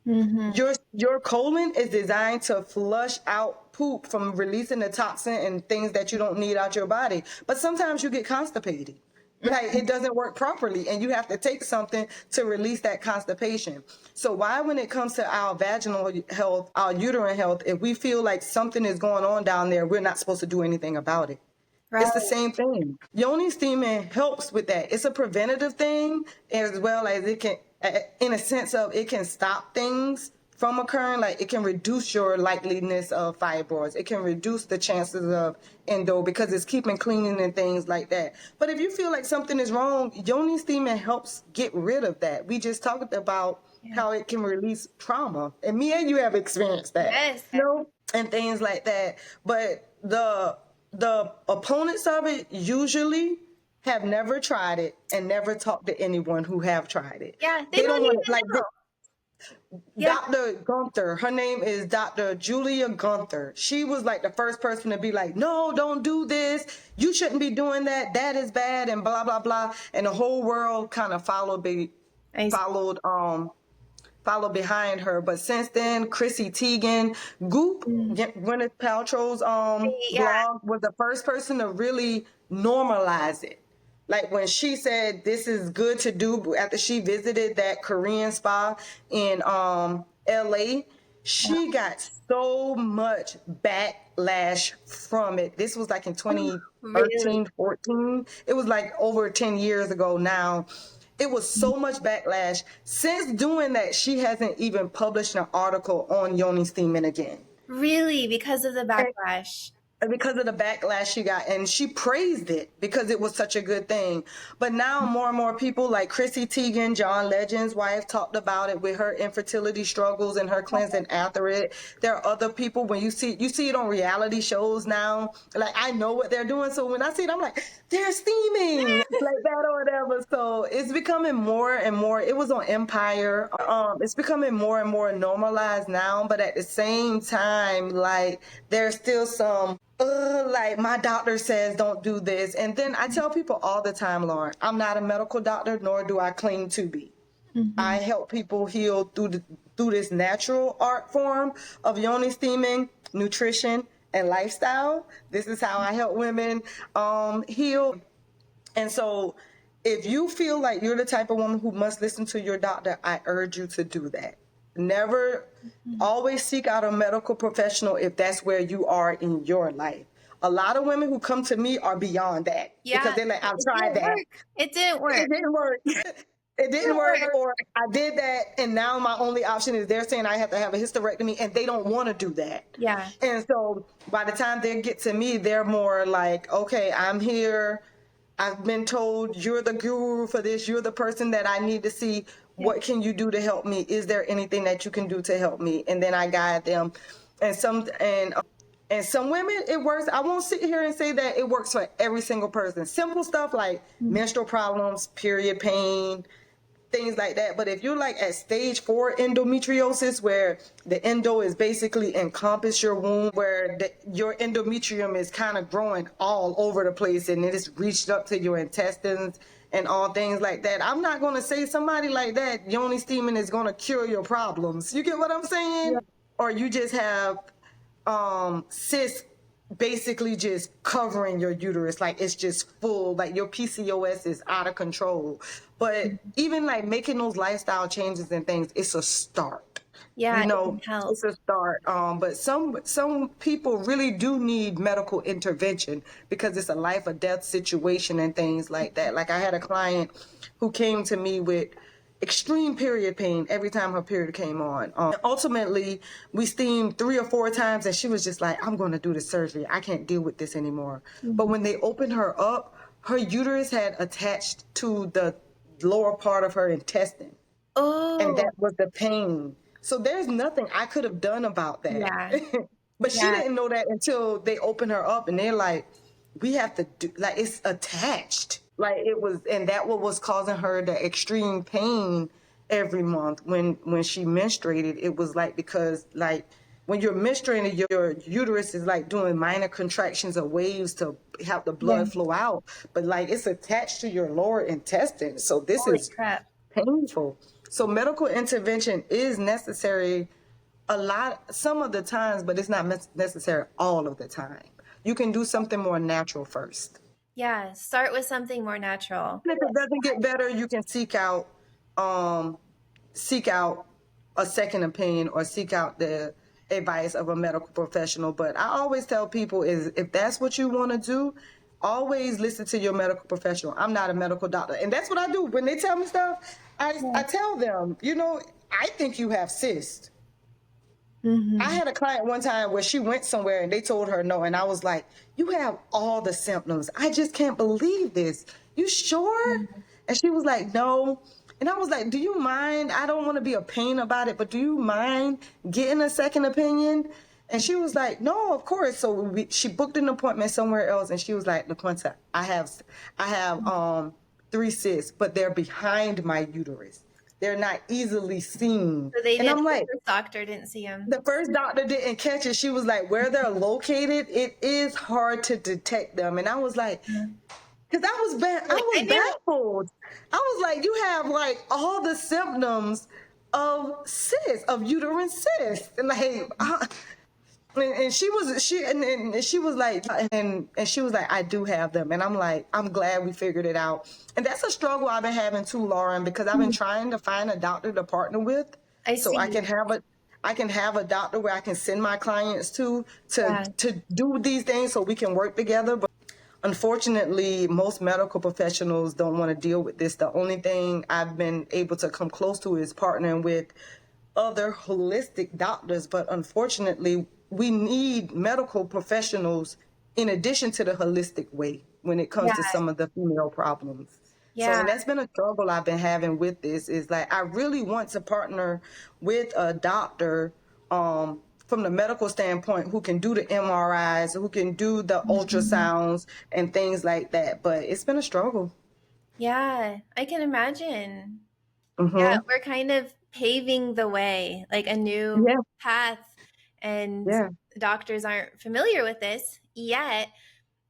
Your colon is designed to flush out poop from releasing the toxin and things that you don't need out your body. But sometimes you get constipated. Like, it doesn't work properly, and you have to take something to release that constipation. So why, when it comes to our vaginal health, our uterine health, if we feel like something is going on down there, we're not supposed to do anything about it? Right. It's the same thing. Yoni steaming helps with that. It's a preventative thing, as well as it can, in a sense of, it can stop things from occurring. Like, it can reduce your likeliness of fibroids. It can reduce the chances of endo, because it's keeping cleaning and things like that. But if you feel like something is wrong, Yoni steaming helps get rid of that. We just talked about how it can release trauma, and me and you have experienced that. Yes. And things like that. But the opponents of it usually have never tried it and never talked to anyone who have tried it. Yeah, they don't want to, like, Dr. Gunther, her name is Dr. Julia Gunther. She was like the first person to be like, no, don't do this. You shouldn't be doing that. That is bad, and blah, blah, blah. And the whole world kind of followed behind her. But since then, Chrissy Teigen, Goop, Gwyneth Paltrow's blog, was the first person to really normalize it. Like, when she said this is good to do, after she visited that Korean spa in LA, she got so much backlash from it. This was like in 2013, 14. It was like over 10 years ago now. It was so much backlash. Since doing that, she hasn't even published an article on Yoni steaming again. Really? Because of the backlash? Because of the backlash she got, and she praised it because it was such a good thing. But now more and more people, like Chrissy Teigen, John Legend's wife, talked about it with her infertility struggles and her cleansing after it. There are other people, when you see it on reality shows now, like I know what they're doing, so when I see it, I'm like, they're steaming like that or whatever. So it's becoming more and more. It was on Empire. It's becoming more and more normalized now, but at the same time, like there's still some like my doctor says don't do this. And then I tell people all the time, Lauren, I'm not a medical doctor, nor do I claim to be. I help people heal through this natural art form of Yoni steaming, nutrition, and lifestyle. This is how I help women heal. And so if you feel like you're the type of woman who must listen to your doctor, I urge you to do that. Never, always seek out a medical professional if that's where you are in your life. A lot of women who come to me are beyond that. Yeah. Because they're like, I've tried that. It didn't work. It didn't work. It didn't work, or I did that, and now my only option is they're saying I have to have a hysterectomy, and they don't want to do that. Yeah. And so by the time they get to me, they're more like, okay, I'm here. I've been told you're the guru for this. You're the person that I need to see. What can you do to help me? Is there anything that you can do to help me? And then I guide them. And some women, it works. I won't sit here and say that it works for every single person. Simple stuff like menstrual problems, period pain, things like that. But if you're like at stage 4 endometriosis, where the endo is basically encompass your womb, where your endometrium is kind of growing all over the place and it has reached up to your intestines and all things like that, I'm not going to say somebody like that, Yoni steaming is going to cure your problems. You get what I'm saying? Yeah. Or you just have cysts basically just covering your uterus, like it's just full, like your PCOS is out of control. But even like making those lifestyle changes and things, it's a start. Yeah, you know, it's a start. But some people really do need medical intervention because it's a life or death situation and things like that. Like I had a client who came to me with extreme period pain every time her period came on. Ultimately, we steamed 3 or 4 times, and she was just like, I'm going to do the surgery. I can't deal with this anymore. But when they opened her up, her uterus had attached to the lower part of her intestine. Oh. And that was the pain. So there's nothing I could have done about that. Yeah. But she didn't know that until they opened her up, and they're like, we have to do, like, it's attached. Like it was, and that what was causing her the extreme pain every month when she menstruated. It was like, because like when you're menstruating, your uterus is like doing minor contractions or waves to have the blood flow out, but like it's attached to your lower intestine. So this is painful. So medical intervention is necessary some of the times, but it's not necessary all of the time. You can do something more natural first. Yeah, start with something more natural. And if it doesn't get better, you can seek out a second opinion or seek out the advice of a medical professional. But I always tell people is if that's what you want to do, always listen to your medical professional. I'm not a medical doctor. And that's what I do. When they tell me stuff, I tell them, you know, I think you have cysts. I had a client one time where she went somewhere and they told her no. And I was like, you have all the symptoms. I just can't believe this. You sure? And she was like, no. And I was like, do you mind? I don't want to be a pain about it, but do you mind getting a second opinion? And she was like, no, of course. So she booked an appointment somewhere else. And she was like, LaQuenta, I have 3 cysts, but they're behind my uterus. They're not easily seen. So they and I'm like, the first doctor didn't see them. The first doctor didn't catch it. She was like, where they're located, it is hard to detect them. And I was like, because I was baffled. I was like, you have like all the symptoms of cysts, of uterine cysts. And like, and she was like, I do have them. And I'm like, I'm glad we figured it out. And that's a struggle I've been having too, Lauren, because I've been trying to find a doctor to partner with. I can have a doctor where I can send my clients to do these things so we can work together. But unfortunately, most medical professionals don't want to deal with this. The only thing I've been able to come close to is partnering with other holistic doctors. But unfortunately, we need medical professionals in addition to the holistic way when it comes Yeah. to some of the female problems. So, Yeah. and that's been a struggle I've been having with this is like, I really want to partner with a doctor, from the medical standpoint who can do the MRIs, who can do the Mhm. ultrasounds and things like that. But it's been a struggle. Yeah, I can imagine. Yeah, Mm-hmm. we're kind of paving the way, like a new Yeah. path, and Yeah. doctors aren't familiar with this yet.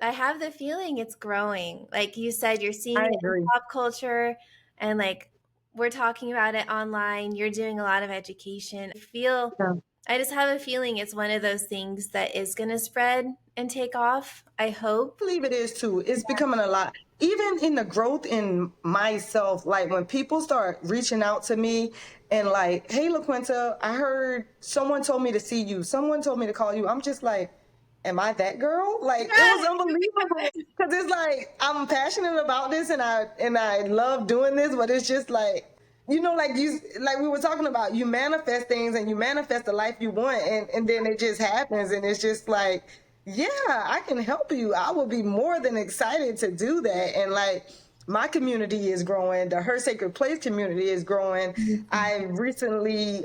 I have the feeling it's growing. Like you said, you're seeing I it in agree. pop culture, and like we're talking about it online. You're doing a lot of education. Yeah. I just have a feeling it's one of those things that is going to spread and take off. I hope. Believe it is too. It's becoming a lot. Even in the growth in myself, like when people start reaching out to me and like, hey, LaQuenta, I heard someone told me to see you. Someone told me to call you. I'm just like, am I that girl? Like it was unbelievable because it's like I'm passionate about this and I love doing this, but it's just like, like we were talking about, you manifest things and you manifest the life you want, and then it just happens, and it's just like, yeah, I can help you. I will be more than excited to do that. And like my community is growing, the Her Sacred Place community is growing. Mhm. I recently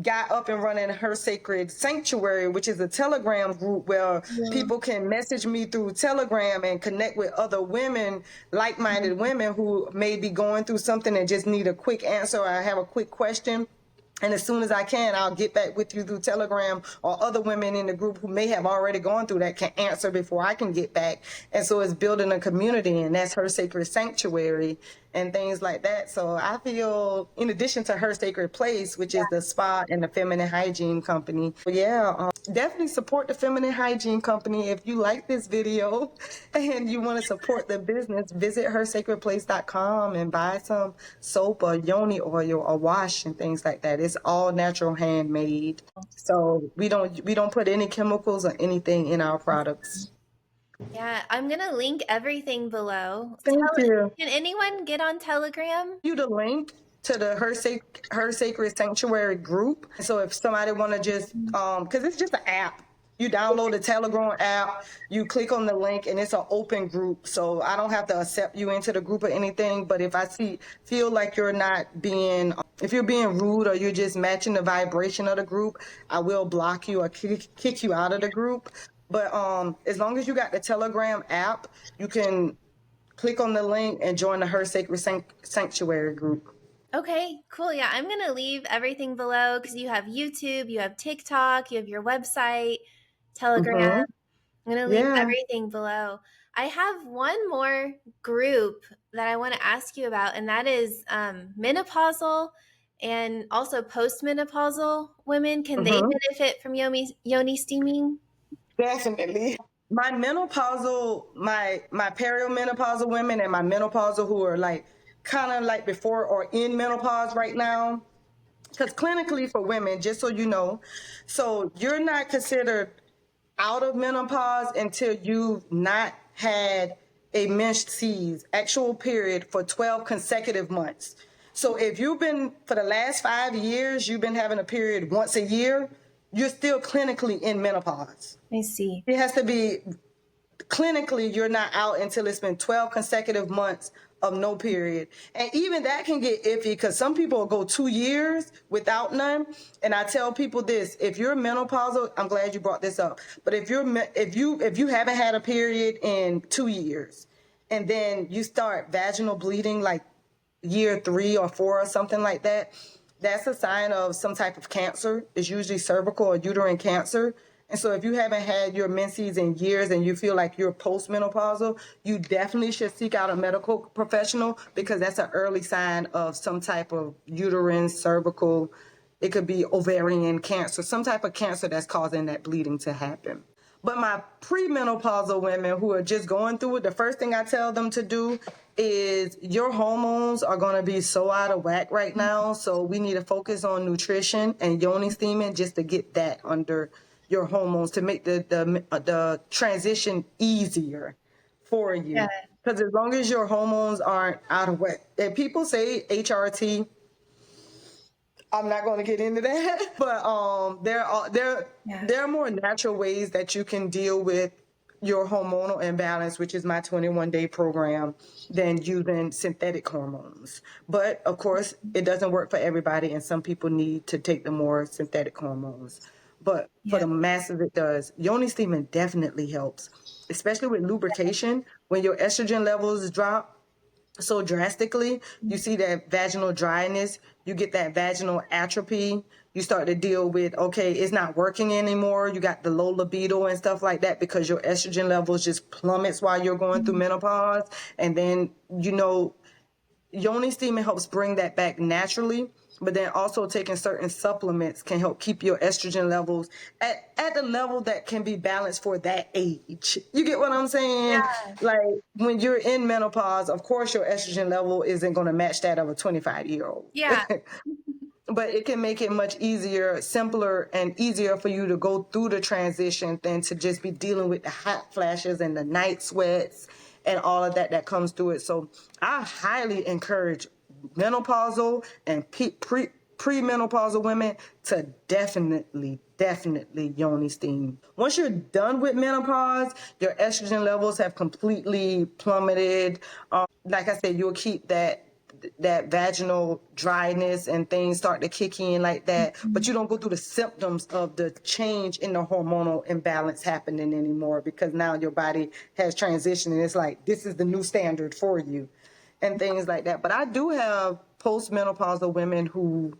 got up and running Her Sacred Sanctuary, which is a Telegram group where Yeah. people can message me through Telegram and connect with other women, like-minded women who may be going through something and just need a quick answer or have a quick question. And as soon as I can, I'll get back with you through Telegram, or other women in the group who may have already gone through that can answer before I can get back. And so it's building a community, and that's Her Sacred Sanctuary and things like that. So I feel, in addition to Her Sacred Place, which is the spa and the feminine hygiene company, yeah, definitely support the feminine hygiene company. If you like this video and you want to support the business, visit hersacredplace.com and buy some soap or Yoni oil or wash and things like that. It's all natural, handmade. So we don't put any chemicals or anything in our products. Yeah, I'm gonna link everything below. Thank you. Can anyone get on Telegram? You the link to the Her Sacred Sanctuary group. So if somebody want to just because it's just an app. You download the Telegram app, you click on the link, and it's an open group. So I don't have to accept you into the group or anything. But if I feel like you're not being, if you're being rude or you're just matching the vibration of the group, I will block you or kick you out of the group. But as long as you got the Telegram app, you can click on the link and join the Her Sacred Sanctuary group. Okay, cool. Yeah, I'm gonna leave everything below because you have YouTube, you have TikTok, you have your website, Telegram. Mm-hmm. I'm gonna leave Yeah. everything below. I have one more group that I want to ask you about, and that is menopausal and also postmenopausal women. Can they Mm-hmm. benefit from yoni steaming? Definitely. My menopausal, my perimenopausal women and my menopausal who are like kind of like before or in menopause right now. Because clinically for women, just so you know, so you're not considered out of menopause until you've not had a menses, actual period, for 12 consecutive months. So if you've been, for the last 5 years, you've been having a period once a year, you're still clinically in menopause. I see. It has to be clinically, you're not out until it's been 12 consecutive months of no period. And even that can get iffy because some people will go 2 years without none. And I tell people this, if you're menopausal, I'm glad you brought this up, but if you haven't had a period in 2 years and then you start vaginal bleeding like year 3 or 4 or something like that, that's a sign of some type of cancer. It's usually cervical or uterine cancer. And so if you haven't had your menses in years and you feel like you're postmenopausal, you definitely should seek out a medical professional because that's an early sign of some type of uterine, cervical, it could be ovarian cancer, some type of cancer that's causing that bleeding to happen. But my premenopausal women who are just going through it, the first thing I tell them to do is your hormones are going to be so out of whack right now. So we need to focus on nutrition and yoni steaming just to get that under your hormones to make the transition easier for Yeah. you. Because as long as your hormones aren't out of whack, and people say HRT, I'm not going to get into that, but Yeah. there are more natural ways that you can deal with your hormonal imbalance, which is my 21-day program, than using synthetic hormones. But of course, it doesn't work for everybody, and some people need to take the more synthetic hormones. But for Yeah. the masses, it does. Yoni steaming definitely helps, especially with lubrication. When your estrogen levels drop so drastically, you see that vaginal dryness, you get that vaginal atrophy, you start to deal with, okay, it's not working anymore, you got the low libido and stuff like that because your estrogen levels just plummets while you're going through menopause. And then, Yoni steaming helps bring that back naturally, but then also taking certain supplements can help keep your estrogen levels at the level that can be balanced for that age. You get what I'm saying? Yeah. Like when you're in menopause, of course your estrogen level isn't going to match that of a 25-year-old. Yeah. But it can make it much easier, simpler, and easier for you to go through the transition than to just be dealing with the hot flashes and the night sweats and all of that comes through it. So I highly encourage menopausal and premenopausal women to definitely yoni steam. Once you're done with menopause, your estrogen levels have completely plummeted. Like I said, you'll keep that vaginal dryness and things start to kick in like that, but you don't go through the symptoms of the change in the hormonal imbalance happening anymore because now your body has transitioned and it's like this is the new standard for you and things like that. But I do have postmenopausal women who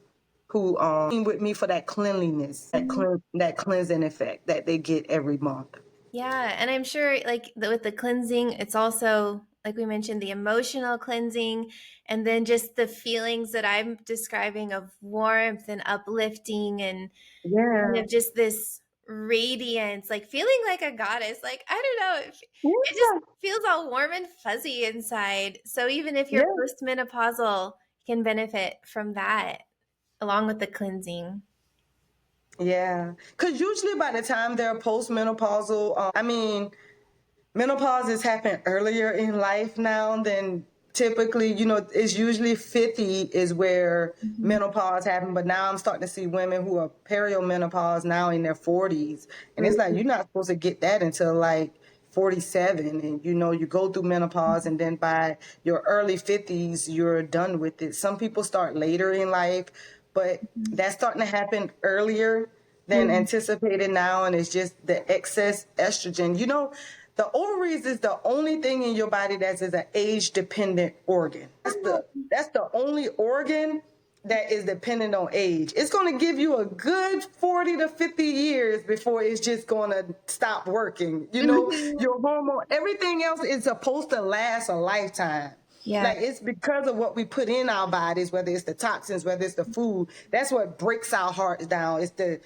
with me for that cleanliness, that cleansing effect that they get every month. Yeah, and I'm sure like with the cleansing, it's also like we mentioned the emotional cleansing and then just the feelings that I'm describing of warmth and uplifting and kind Yeah. of just this radiance, like feeling like a goddess. Like I don't know, it just Yeah. feels all warm and fuzzy inside. So even if you're Yeah. postmenopausal, you can benefit from that along with the cleansing. Yeah. Because usually by the time they're postmenopausal, menopause has happened earlier in life now than typically, it's usually 50 is where Mhm. menopause happened. But now I'm starting to see women who are perimenopause now in their 40s. And it's like, you're not supposed to get that until like 47. And, you go through menopause and then by your early 50s, you're done with it. Some people start later in life, but that's starting to happen earlier than Mhm. anticipated now. And it's just the excess estrogen. The ovaries is the only thing in your body that is an age dependent organ. That's the only organ that is dependent on age. It's going to give you a good 40 to 50 years before it's just going to stop working. Mhm. Your hormone, everything else is supposed to last a lifetime. Yeah. Like it's because of what we put in our bodies, whether it's the toxins, whether it's the food. That's what breaks our hearts down. It's the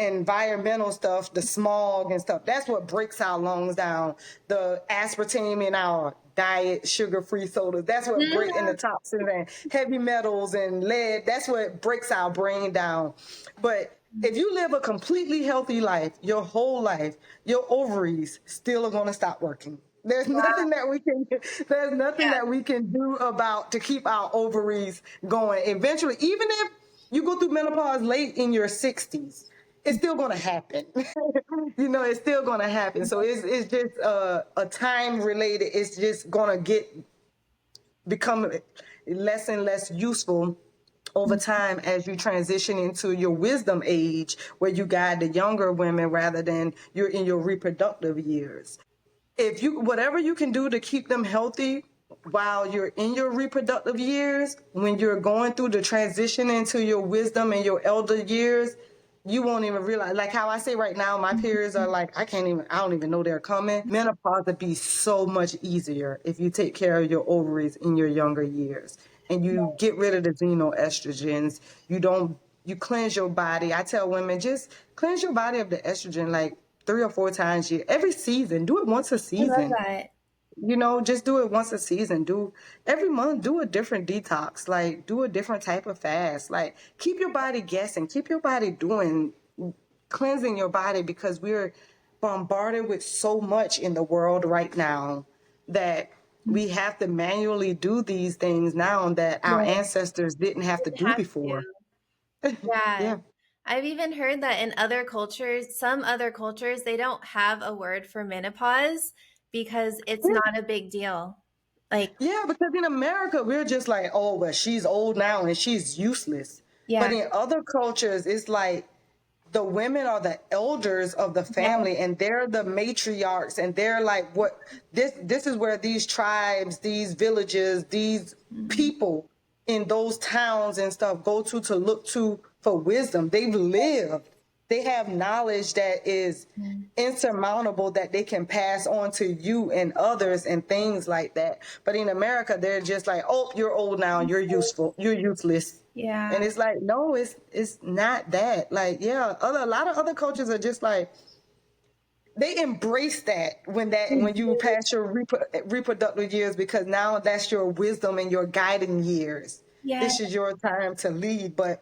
environmental stuff, the smog and stuff. That's what breaks our lungs down. The aspartame in our diet, sugar-free sodas. That's what breaks in the Mhm. toxins and heavy metals and lead. That's what breaks our brain down. But if you live a completely healthy life, your whole life, your ovaries still are going to stop working. There's nothing that we can Yeah. do about to keep our ovaries going. Eventually, even if you go through menopause late in your 60s, it's still going to happen. It's still going to happen. So it's just a time related. It's just going to become less and less useful over time as you transition into your wisdom age, where you guide the younger women rather than you're in your reproductive years. If you whatever you can do to keep them healthy while you're in your reproductive years, when you're going through the transition into your wisdom and your elder years, you won't even realize. Like how I say right now, my periods are like I don't even know they're coming. Menopause would be so much easier if you take care of your ovaries in your younger years and you get rid of the xenoestrogens. You cleanse your body. I tell women, just cleanse your body of the estrogen like 3 or 4 times a year. Every season, do it once a I love season. that. Just do it once a season. Do every month, do a different detox. Like do a different type of fast. Like keep your body guessing. Keep your body doing cleansing your body, because we're bombarded with so much in the world right now that we have to manually do these things now that our Right. ancestors didn't have to do Have before. to. Yeah. Yeah. I've even heard that in other cultures, some other cultures, they don't have a word for menopause because it's not a big deal. Like, Yeah, because in America, we're just like, oh, well, she's old now and she's useless. But yeah, in other cultures, it's like the women are the elders of the yeah, family, and they're the matriarchs, and they're like, what this is where these tribes, these villages, these mhm, people in those towns and stuff go to look to for wisdom. They've lived. They have knowledge that is mhm. insurmountable, that they can pass on to you and others and things like that. But in America, they're just like, oh, you're old now, you're useful, you're useless. And Yeah. it's like, no, it's not that. Like, yeah, a lot of other cultures are just like, they embrace that when you Mhm. pass your reproductive years, because now that's your wisdom and your guiding years. Yeah, This is your time to lead. But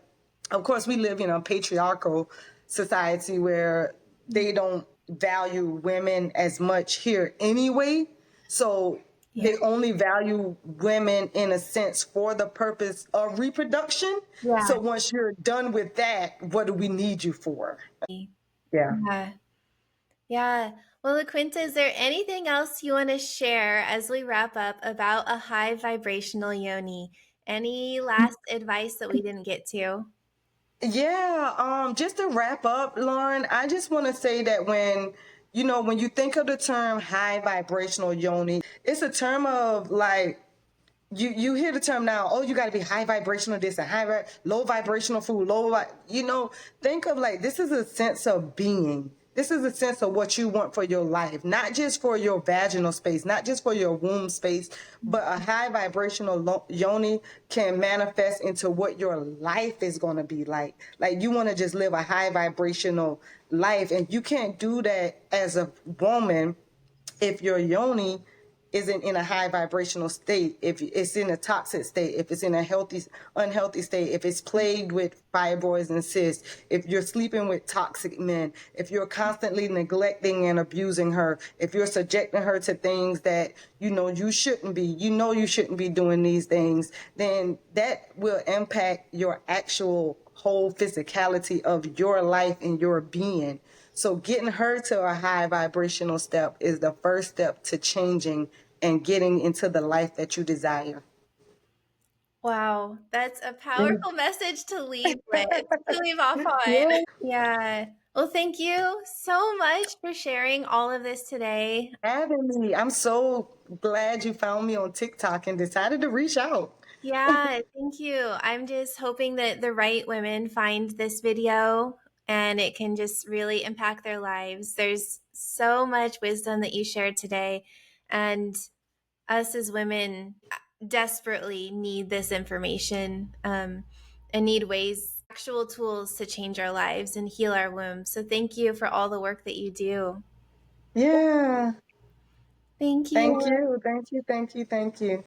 of course, we live in a patriarchal society where they don't value women as much here anyway. So yeah, they only value women in a sense for the purpose of reproduction. yeah, So once you're done with that, what do we need you for? Yeah. yeah, yeah. Well, LaQuenta, is there anything else you want to share as we wrap up about a high vibrational yoni? Any last advice that we didn't get to? Yeah, just to wrap up, Lauren, I just want to say that when you think of the term high vibrational yoni, it's a term of like, you hear the term now, oh, you got to be high vibrational this and low vibrational food, think of like, this is a sense of being. This is a sense of what you want for your life, not just for your vaginal space, not just for your womb space, but a high vibrational yoni can manifest into what your life is going to be like. Like, you want to just live a high vibrational life, and you can't do that as a woman if your yoni isn't in a high vibrational state, if it's in a toxic state, if it's in a unhealthy state, if it's plagued with fibroids and cysts, if you're sleeping with toxic men, if you're constantly neglecting and abusing her, if you're subjecting her to things that you shouldn't be doing these things, then that will impact your actual whole physicality of your life and your being. So getting her to a high vibrational step is the first step to changing and getting into the life that you desire. Wow, that's a powerful message to leave with, to leave off on. Yeah, Yeah. Well, thank you so much for sharing all of this today. having me. I'm so glad you found me on TikTok and decided to reach out. Yeah, thank you. I'm just hoping that the right women find this video and it can just really impact their lives. There's so much wisdom that you shared today, and us as women desperately need this information, and need ways, actual tools to change our lives and heal our wombs. So thank you for all the work that you do. Yeah. Thank Thank you. you. Thank you. Thank you. Thank you.